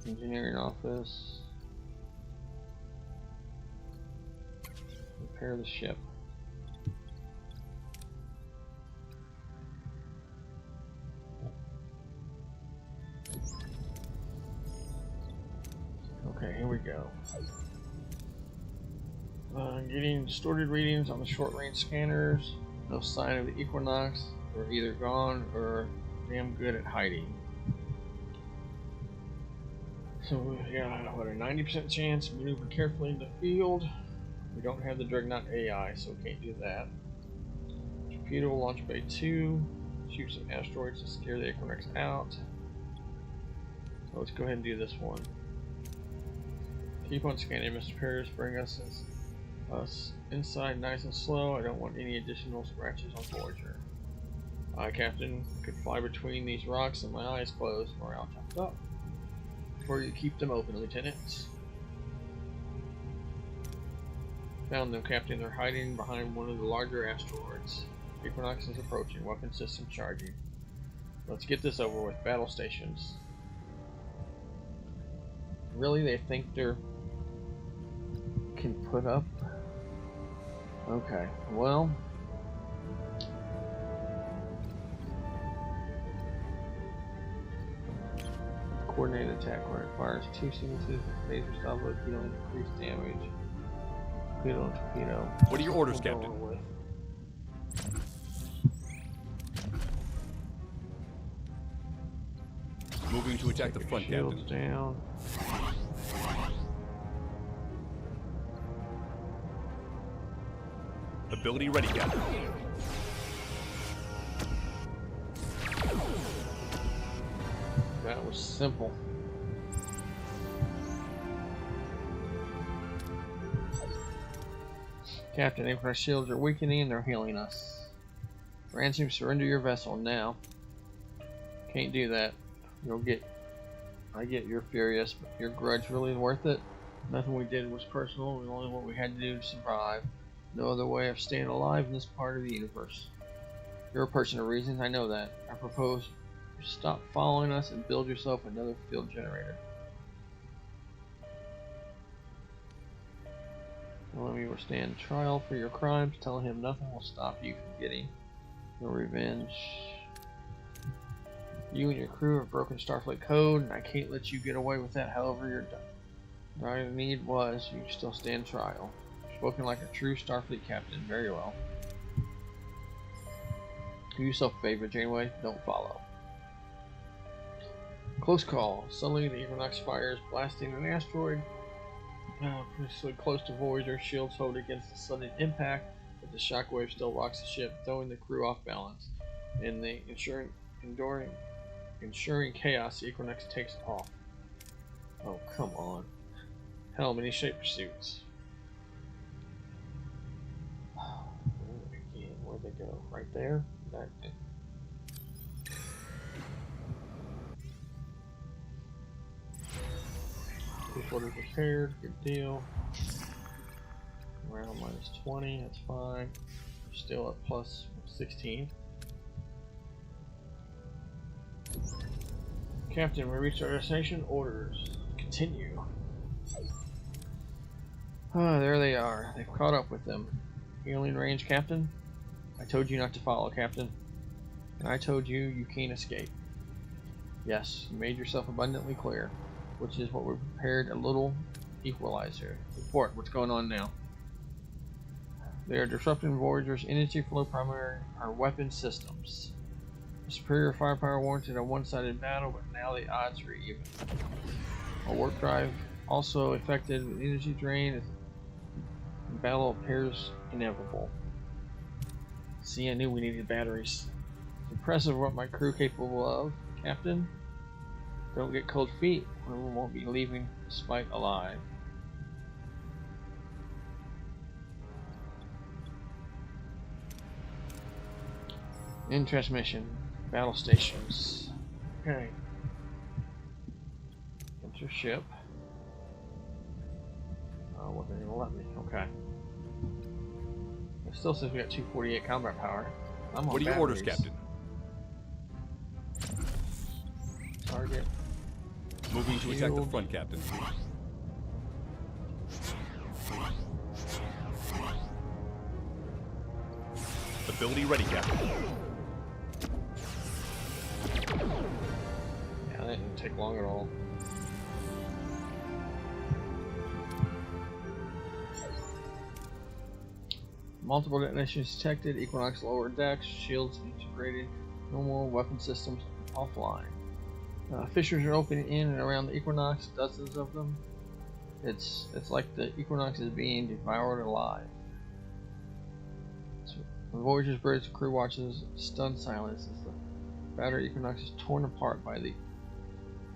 Engineering office. Repair the ship. Okay, here we go. Getting distorted readings on the short-range scanners. No sign of the Equinox. They're either gone or damn good at hiding. So we got what, a 90% chance to maneuver carefully into the field. We don't have the Dreadnought AI, so we can't do that. Torpedo launch bay 2. Shoot some asteroids to scare the Equinox out. So let's go ahead and do this one. Keep on scanning, Mr. Paris. Bring us inside nice and slow. I don't want any additional scratches on Voyager. Captain, could fly between these rocks and my eyes closed. Morale chopped up. Before you keep them open, Lieutenant. Found them, Captain. They're hiding behind one of the larger asteroids. Equinox is approaching. Weapon system charging. Let's get this over with. Battle stations. Really? They think they're can put up? Okay, well. Coordinated attack where it fires 2 sequences, phaser stop load, dealing increased damage. Torpedo and torpedo. What are your orders, Captain? Moving to attack the front, Captain. Down. Ability ready, Captain. That was simple. Captain, infrared shields are weakening and they're healing us. Ransom, surrender your vessel now. Can't do that. I get you're furious, but your grudge really worth it. Nothing we did was personal, it was only what we had to do to survive. No other way of staying alive in this part of the universe. You're a person of reason, I know that. I propose you stop following us and build yourself another field generator. Let me withstand trial for your crimes. Tell him nothing will stop you from getting your revenge. You and your crew have broken Starfleet code, and I can't let you get away with that. However, your dire need was, you still stand trial. Spoken like a true Starfleet captain. Very well. Do yourself a favor, Janeway. Don't follow. Close call. Suddenly, the Equinox fires, blasting an asteroid. Pretty close to Voyager. Shields hold against the sudden impact, but the shockwave still rocks the ship, throwing the crew off balance. In the ensuring chaos, the Equinox takes off. Oh, come on. Hell, many shape pursuits. Again, where'd they go? Right there? That thing. Quarters repaired, good deal. Around minus 20, that's fine. We're still at plus 16. Captain, we reached our destination. Orders. Continue. Ah, there they are. They've caught up with them. Healing range, Captain. I told you not to follow, Captain. And I told you you can't escape. Yes, you made yourself abundantly clear. Which is what we prepared a little equalizer. Report, what's going on now? They are disrupting Voyager's energy flow, primary our weapon systems. The superior firepower warranted a one-sided battle, but now the odds are even. Our warp drive also affected with energy drain. The battle appears inevitable. See, I knew we needed batteries. It's impressive what my crew capable of, Captain. Don't get cold feet, or we won't be leaving this fight alive. In transmission. Battle stations. Okay. Enter ship. Oh, what they're gonna let me. Okay. It still says we got 248 combat power. I'm on What are your orders, batteries. Captain? Target. Moving to attack the front, Captain. Ability ready, Captain. Yeah, that didn't take long at all. Multiple detonations detected. Equinox lower decks. Shields integrated. No more weapon systems offline. Fissures are opening in and around the Equinox. Dozens of them. It's like the Equinox is being devoured alive. The Voyager's British crew watches stunned silence as the battered Equinox is torn apart by the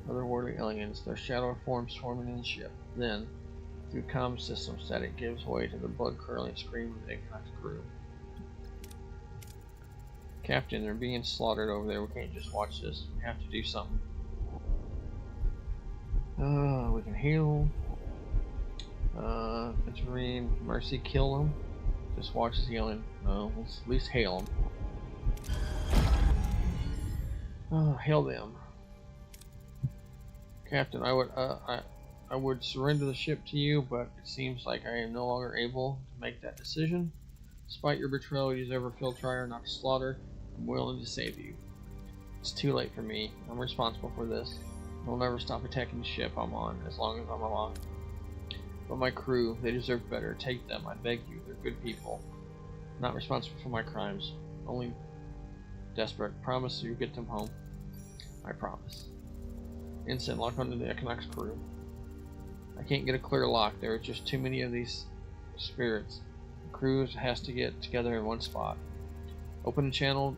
otherworldly aliens, their shadow forms swarming in the ship. Then, through comm system static, gives way to the blood-curdling scream of the Equinox crew. Captain, they're being slaughtered over there. We can't just watch this. We have to do something. We can heal. Intervene. Mercy, kill them. Just watch the healing. No, let's at least hail them. Hail them. Captain, I would surrender the ship to you, but it seems like I am no longer able to make that decision. Despite your betrayal, you deserve a field trial, not to slaughter. I'm willing to save you. It's too late for me. I'm responsible for this. I'll never stop attacking the ship I'm on as long as I'm alive. But my crew, they deserve better. Take them, I beg you. They're good people. Not responsible for my crimes. Only desperate. Promise you get them home. I promise. Instant lock onto the Equinox crew. I can't get a clear lock. There are just too many of these spirits. The crew has to get together in one spot. Open the channel.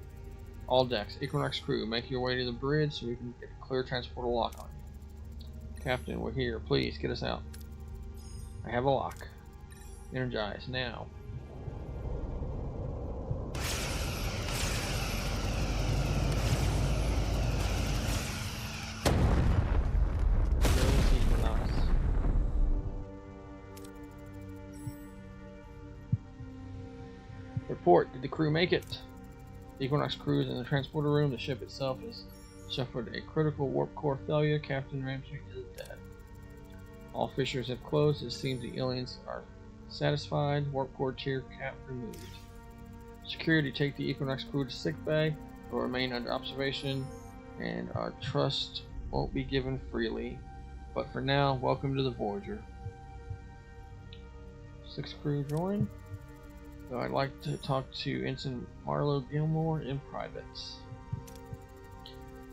All decks. Equinox crew, make your way to the bridge so we can get a clear transporter lock on you. Captain, we're here. Please, get us out. I have a lock. Energize now. Report, did the crew make it? The Equinox crew is in the transporter room. The ship itself has suffered a critical warp core failure. Captain Ramsey is dead. All fissures have closed. It seems the aliens are satisfied. Warp core tier cap removed. Security, take the Equinox crew to sickbay. Will remain under observation, and our trust won't be given freely. But for now, welcome to the Voyager. 6 crew join. So I'd like to talk to Ensign Marlowe Gilmore in private.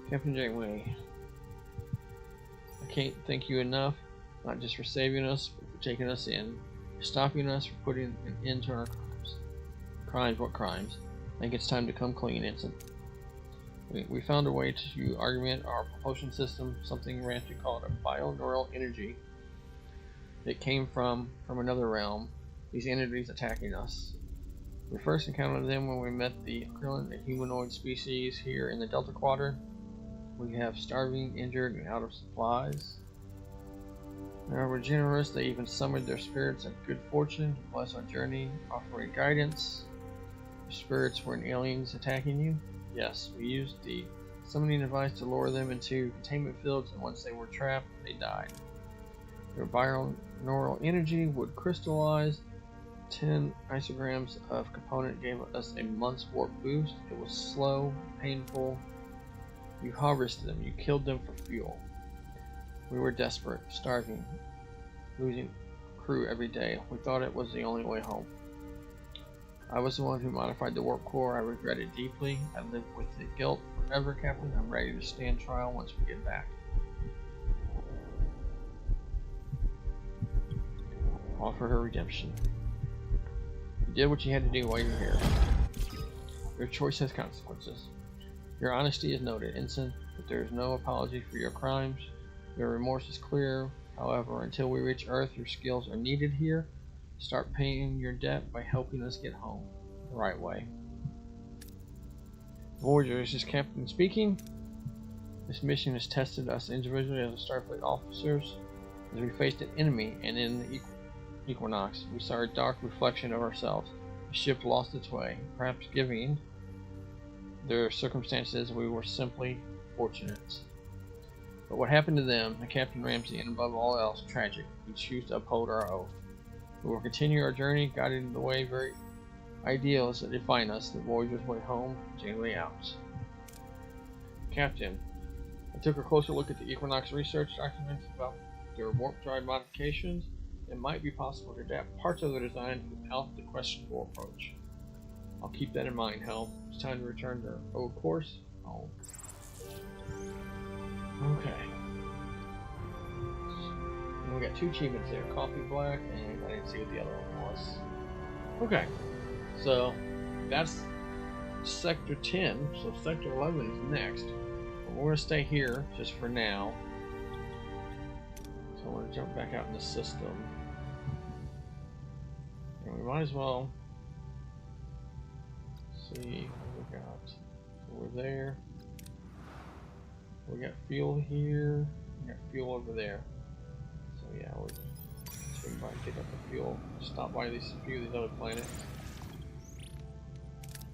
Captain Janeway, I can't thank you enough, not just for saving us, but for taking us in, for stopping us, for putting an end to our crimes. Crimes? What crimes? I think it's time to come clean, Ensign. We found a way to augment our propulsion system, something Ramsey called a bioneural energy. It came from another realm. These entities attacking us. We first encountered them when we met the Hirogen, a humanoid species here in the Delta Quadrant. We have starving, injured, and out of supplies. They were generous. They even summoned their spirits of good fortune to bless our journey, offering guidance. Your spirits were in aliens attacking you? Yes, we used the summoning device to lure them into containment fields, and once they were trapped, they died. Their bioneural energy would crystallize. 10 isograms of component gave us a month's warp boost. It was slow, painful. You harvested them, you killed them for fuel. We were desperate, starving, losing crew every day. We thought it was the only way home. I was the one who modified the warp core. I regret it deeply. I live with the guilt forever, Captain. I'm ready to stand trial once we get back. Offer her redemption. You did what you had to do while you're here. Your choice has consequences. Your honesty is noted, Ensign, but there is no apology for your crimes. Your remorse is clear. However, until we reach Earth, your skills are needed here. Start paying your debt by helping us get home the right way. Voyager, this is Captain speaking. This mission has tested us individually as Starfleet officers as we faced an enemy, and in the Equinox we saw a dark reflection of ourselves. The ship lost its way, perhaps giving their circumstances we were simply fortunate. But what happened to them, the Captain Ramsey, and above all else, tragic. We choose to uphold our oath. We will continue our journey, guided in the way very ideals that define us, the Voyager's way home, Janeway out. Captain, I took a closer look at the Equinox research documents about their warp drive modifications. It might be possible to adapt parts of their design without the questionable approach. I'll keep that in mind, Hel. It's time to return to our old course. Oh. Okay. And we got 2 achievements there, Coffee Black, and I didn't see what the other one was. Okay. So that's Sector 10, so Sector 11 is next. But we're going to stay here just for now. So we're going to jump back out in the system. And we might as well see what we got. So we're there. We got fuel here. We got fuel over there. So yeah, we're swing by and pick up the fuel. Stop by a few of these other planets.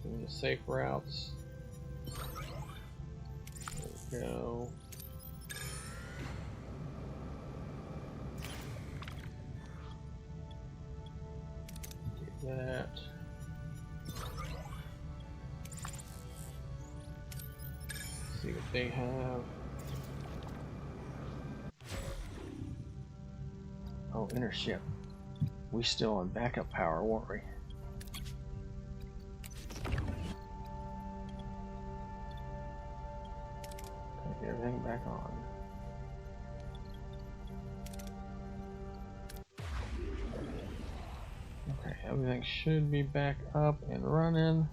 Doing the safe routes. There we go. Get that. See what they have. Oh, inner ship. We still on backup power, weren't we? Take everything back on. Okay, everything should be back up and running.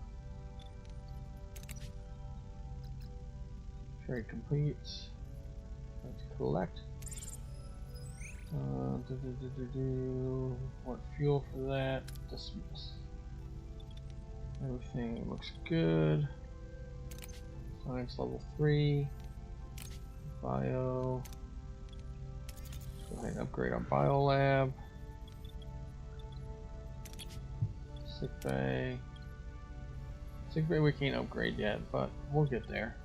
Trade completes. Let's collect. Want fuel for that. Dismiss. Everything looks good. Science level 3. Bio. Go ahead and upgrade our bio lab. Sick bay. Sick bay we can't upgrade yet, but we'll get there.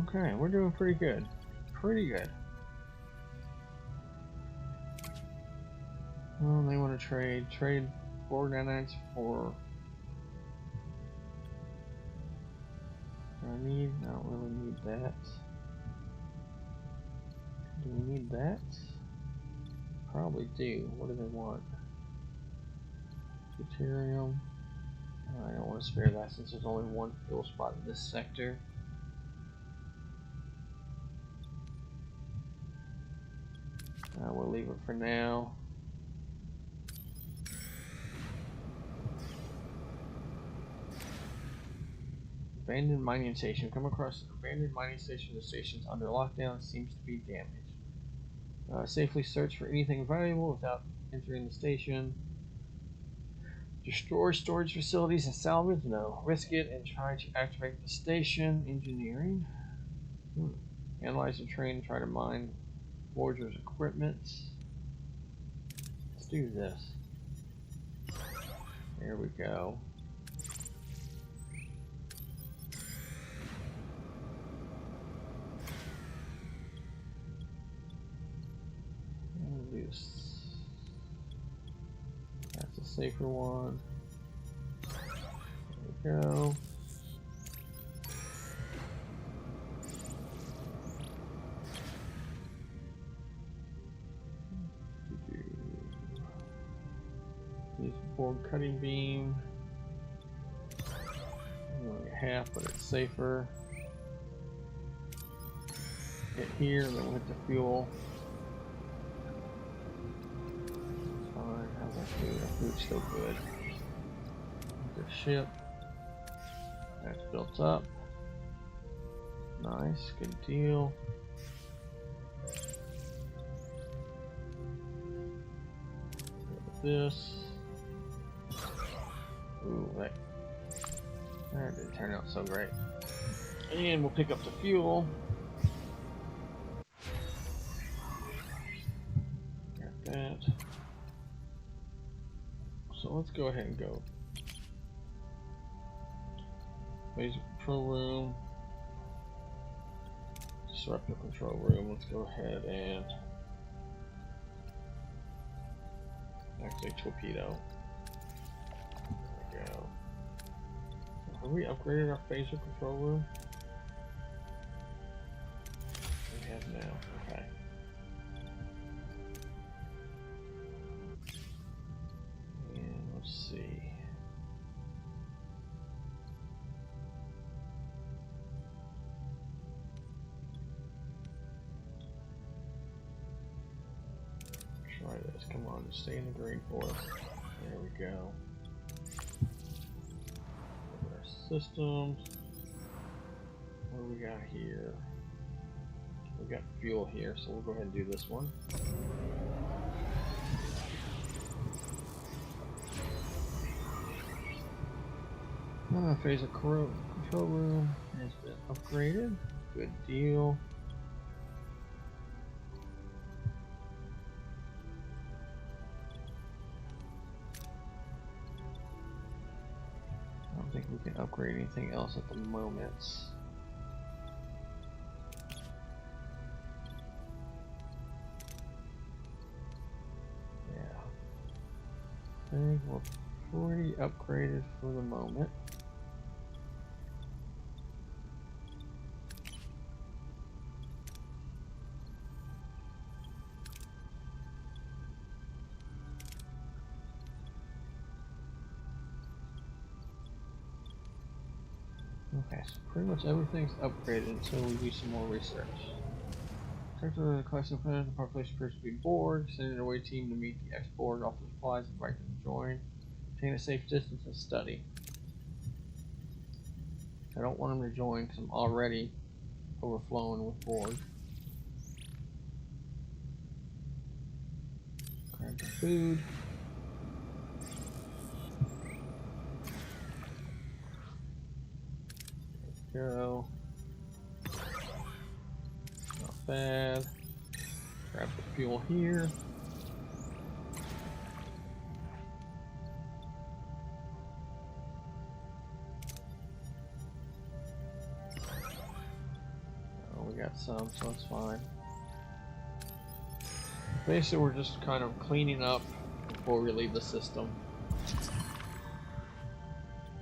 Okay, we're doing pretty good. Pretty good. Oh, they want to trade. Trade Borg nanites for... Do I need? I don't really need that. Do we need that? Probably do. What do they want? Deuterium. I don't want to spare that since there's only one fuel spot in this sector. We'll leave it for now. Abandoned mining station. Come across an abandoned mining station. The station's under lockdown. Seems to be damaged. Safely search for anything valuable without entering the station. Destroy storage facilities and salvage? No. Risk it and try to activate the station. Engineering. Analyze the train. Try to mine Voyager's equipment. Let's do this. There we go. That's a safer one. There we go. Use Borg cutting beam. Only half, but it's safer. Hit here, then we'll hit the fuel. Fine. How's our food? Our food's still good. The ship. That's built up. Nice, good deal. this. Ooh, that didn't turn out so great. And we'll pick up the fuel. Got that. So let's go ahead and go. Basic control room. Disrupt the control room. Let's go ahead and actually torpedo. There we go. Have we upgraded our phaser control room? We have now. Okay. And let's see. Try this. Come on, just stay in the green for us. There we go. Look at our systems. What do we got here? We got fuel here, so we'll go ahead and do this one. Phaser control room has been upgraded. Good deal. I don't think we can upgrade anything else at the moment. Yeah. I think we're pretty upgraded for the moment. Okay, so pretty much everything's upgraded until we do some more research. Director of the collection plan, the population appears to be Borg. Send an away team to meet the ex-Borg, offer supplies, invite them to join. Maintain a safe distance and study. I don't want them to join because I'm already overflowing with Borg. Grab the food. Go. Not bad. Grab the fuel here. Oh, we got some, so it's fine. Basically, we're just kind of cleaning up before we leave the system.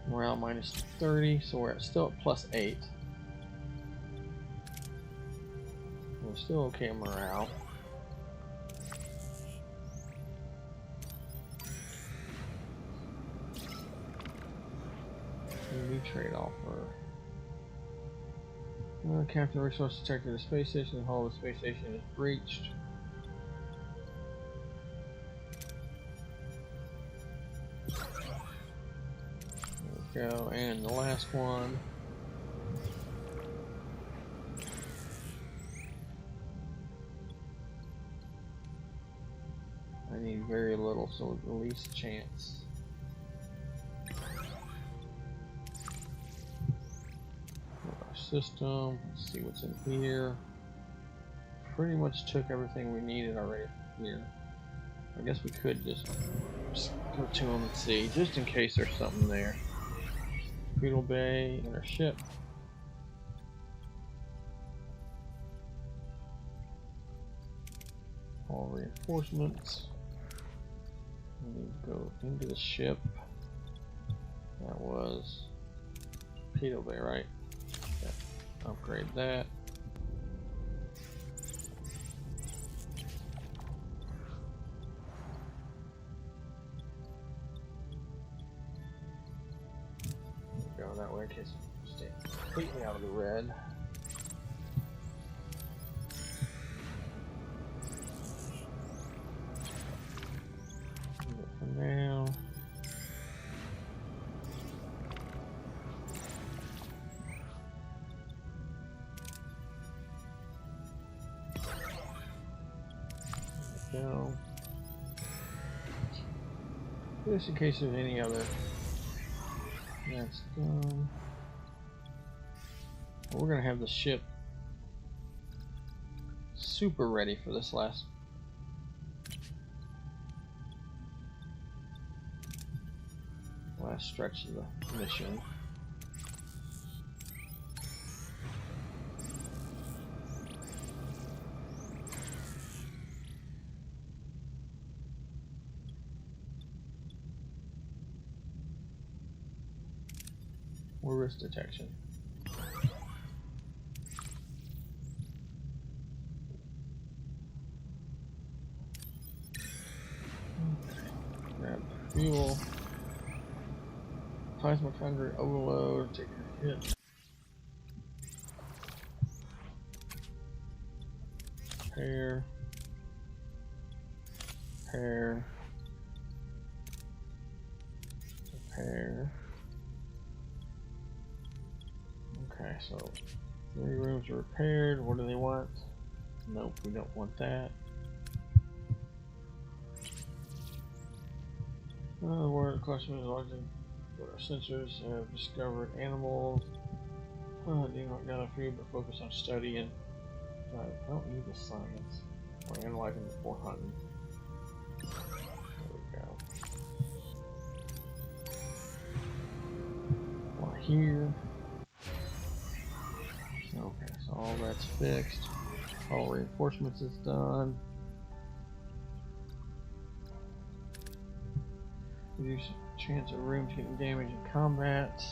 Morale minus 30, so we're still at plus 8. We're still okay in morale. New trade offer. Captain resource detected the space station. The hull of the space station is breached. Go, and the last one. I need very little, so the least chance. Our system, let's see what's in here. Pretty much took everything we needed already here. I guess we could just go to them and see, just in case there's something there. Beetle Bay and our ship. All reinforcements. We need to go into the ship. That was Beetle Bay, right? Yeah. Upgrade that. Go that way in case we stay completely out of the red. For now. There we go. Just in case there's any other. That's done. We're gonna have the ship super ready for this last stretch of the mission. Or risk detection. Grab fuel. Plasma conduit overload. Take a hit. Repair. Repair. Repair. Okay, so 3 rooms are repaired. What do they want? Nope, we don't want that. Where the question is largely what our sensors have discovered animals. Do not got a few, but focus on studying. I don't need the science. We're analyzing before hunting. There we go. We're here. Okay, so all that's fixed. All reinforcements is done. Reduce chance of rooms getting damaged in combat.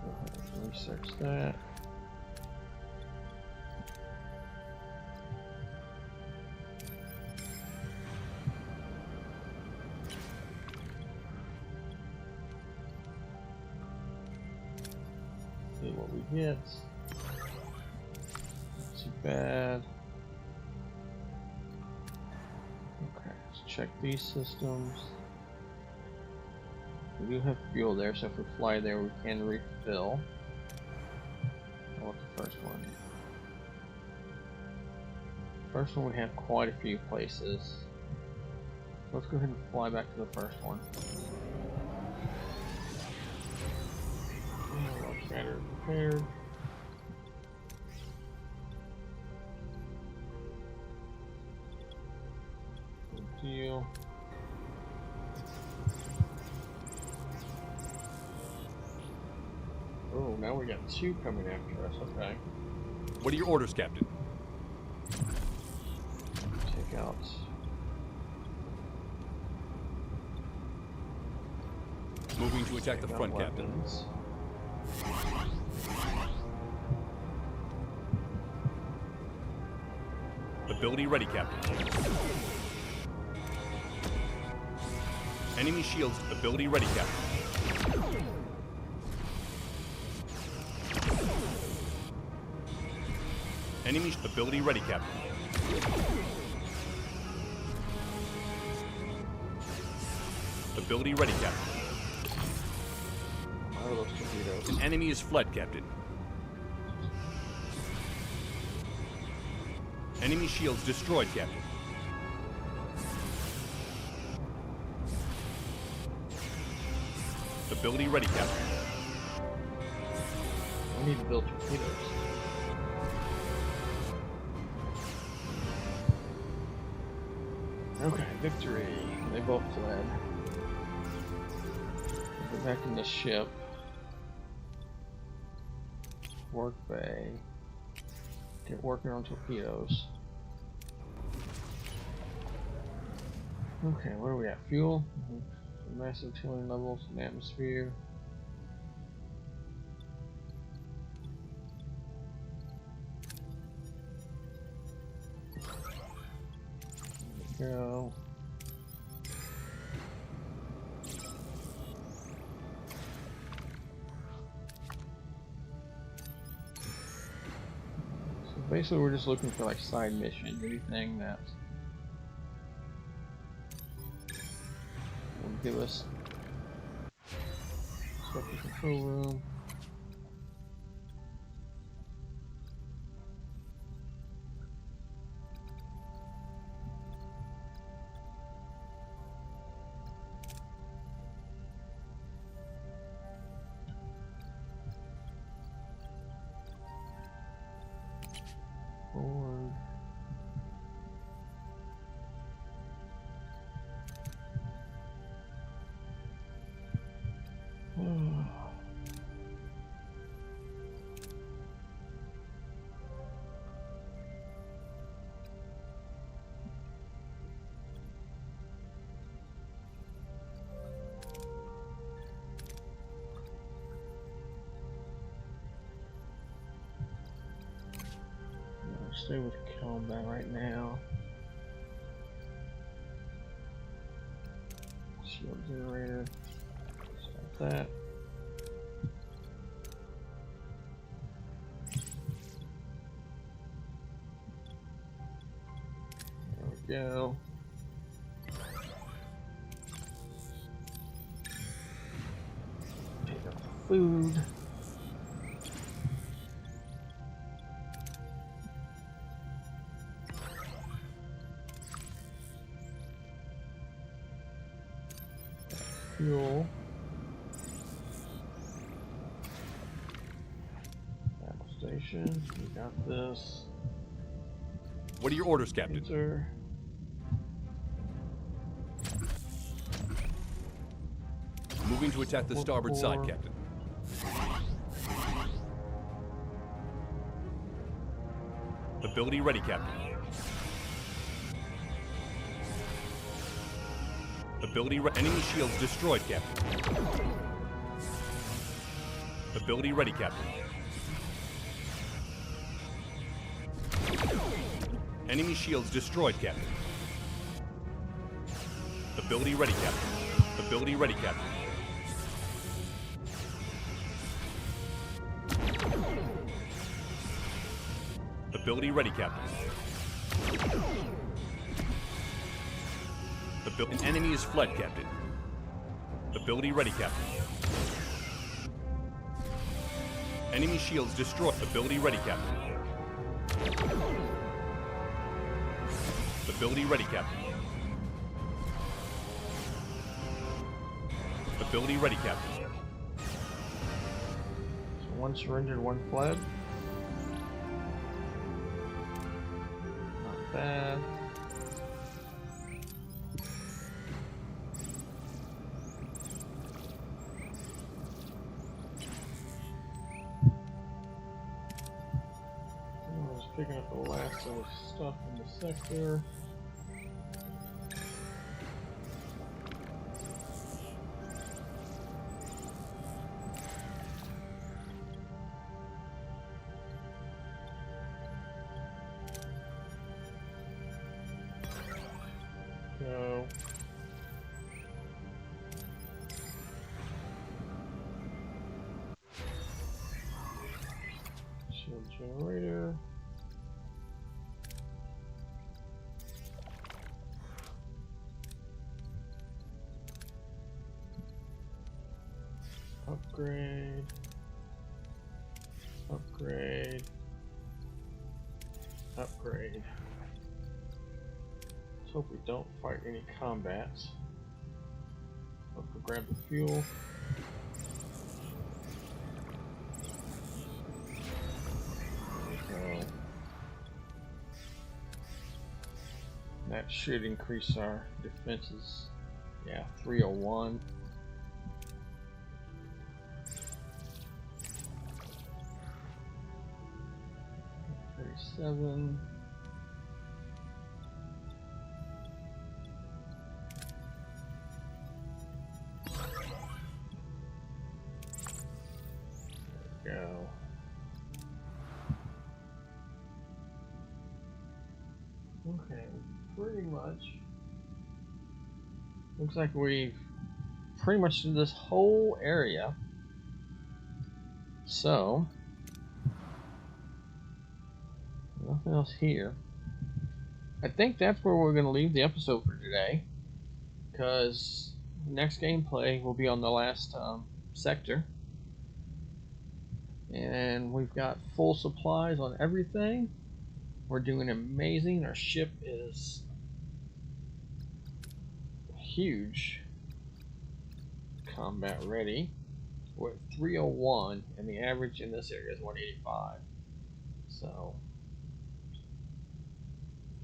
Go ahead and research that. See what we get. Not too bad. Okay, let's check these systems. We do have fuel there, so if we fly there, we can refill. I want the first one. First one, we have quite a few places. Let's go ahead and fly back to the first one. Scatter repaired. Good deal. Oh, now we got 2 coming after us. Okay. What are your orders, Captain? Take out. Moving to attack the front, Captain. Weapons. Ability ready, Captain. Enemy shields, ability ready, Captain. Enemy ability ready, Captain. Ability ready, Captain. Out of those torpedoes. An enemy is fled, Captain. Enemy shields destroyed, Captain. Ability ready, Captain. We need to build torpedoes. Okay, victory. They both fled. Go back in the ship. Work bay. Get working on torpedoes. Okay, where are we at? Fuel? Massive chilling levels in the atmosphere. There we go. So basically we're just looking for like side missions, anything that will give us structure control room. stay with combat right now. Shield generator. Stop that. There we go. Pick up the food. Fuel. Battle station. We got this. What are your orders, Captain? Enter. Moving to attack the starboard side, Captain. Ability ready, Captain. Ability enemy shields destroyed, Captain. Ability ready, Captain. Enemy shields destroyed, Captain. Ability ready, Captain. Ability ready, Captain. Ability ready, Captain. An enemy is fled, Captain. Ability ready, Captain. Enemy shields destroyed. Ability ready, Captain. Ability ready, Captain. Ability ready, Captain. So one surrendered, one fled. Not bad. Picking up the last of stuff in the sector. Go. Shield generator. Upgrade. Upgrade. Upgrade. Let's hope we don't fight any combats. Look to grab the fuel. There we go. That should increase our defenses. Yeah, 301. 7. There we go. Okay, pretty much. Looks like we've pretty much did this whole area. So nothing else here. I think that's where we're going to leave the episode for today, because next gameplay will be on the last sector, and we've got full supplies on everything. We're doing amazing. Our ship is huge, combat ready. We're at 301, and the average in this area is 185. So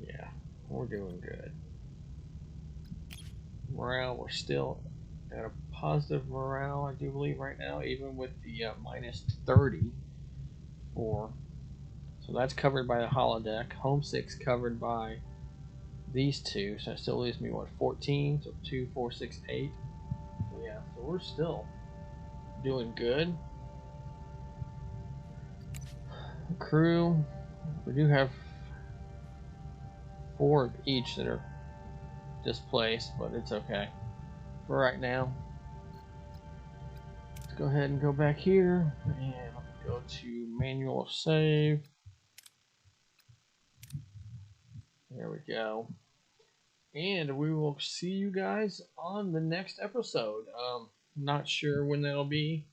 yeah, we're doing good. Morale, we're still at a positive morale, I do believe, right now, even with the minus 30 for. So that's covered by the holodeck. Homesick's covered by these two, so that still leaves me, what, 14? So 2, 4, 6, 8. So yeah, so we're still doing good. Crew, we do have 4 each that are displaced, but it's okay. For right now, let's go ahead and go back here and go to manual save. There we go. And we will see you guys on the next episode. Not sure when that'll be.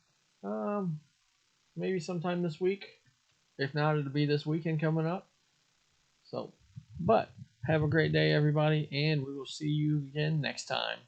Maybe sometime this week. If not, it'll be this weekend coming up. So, but have a great day, everybody, and we will see you again next time.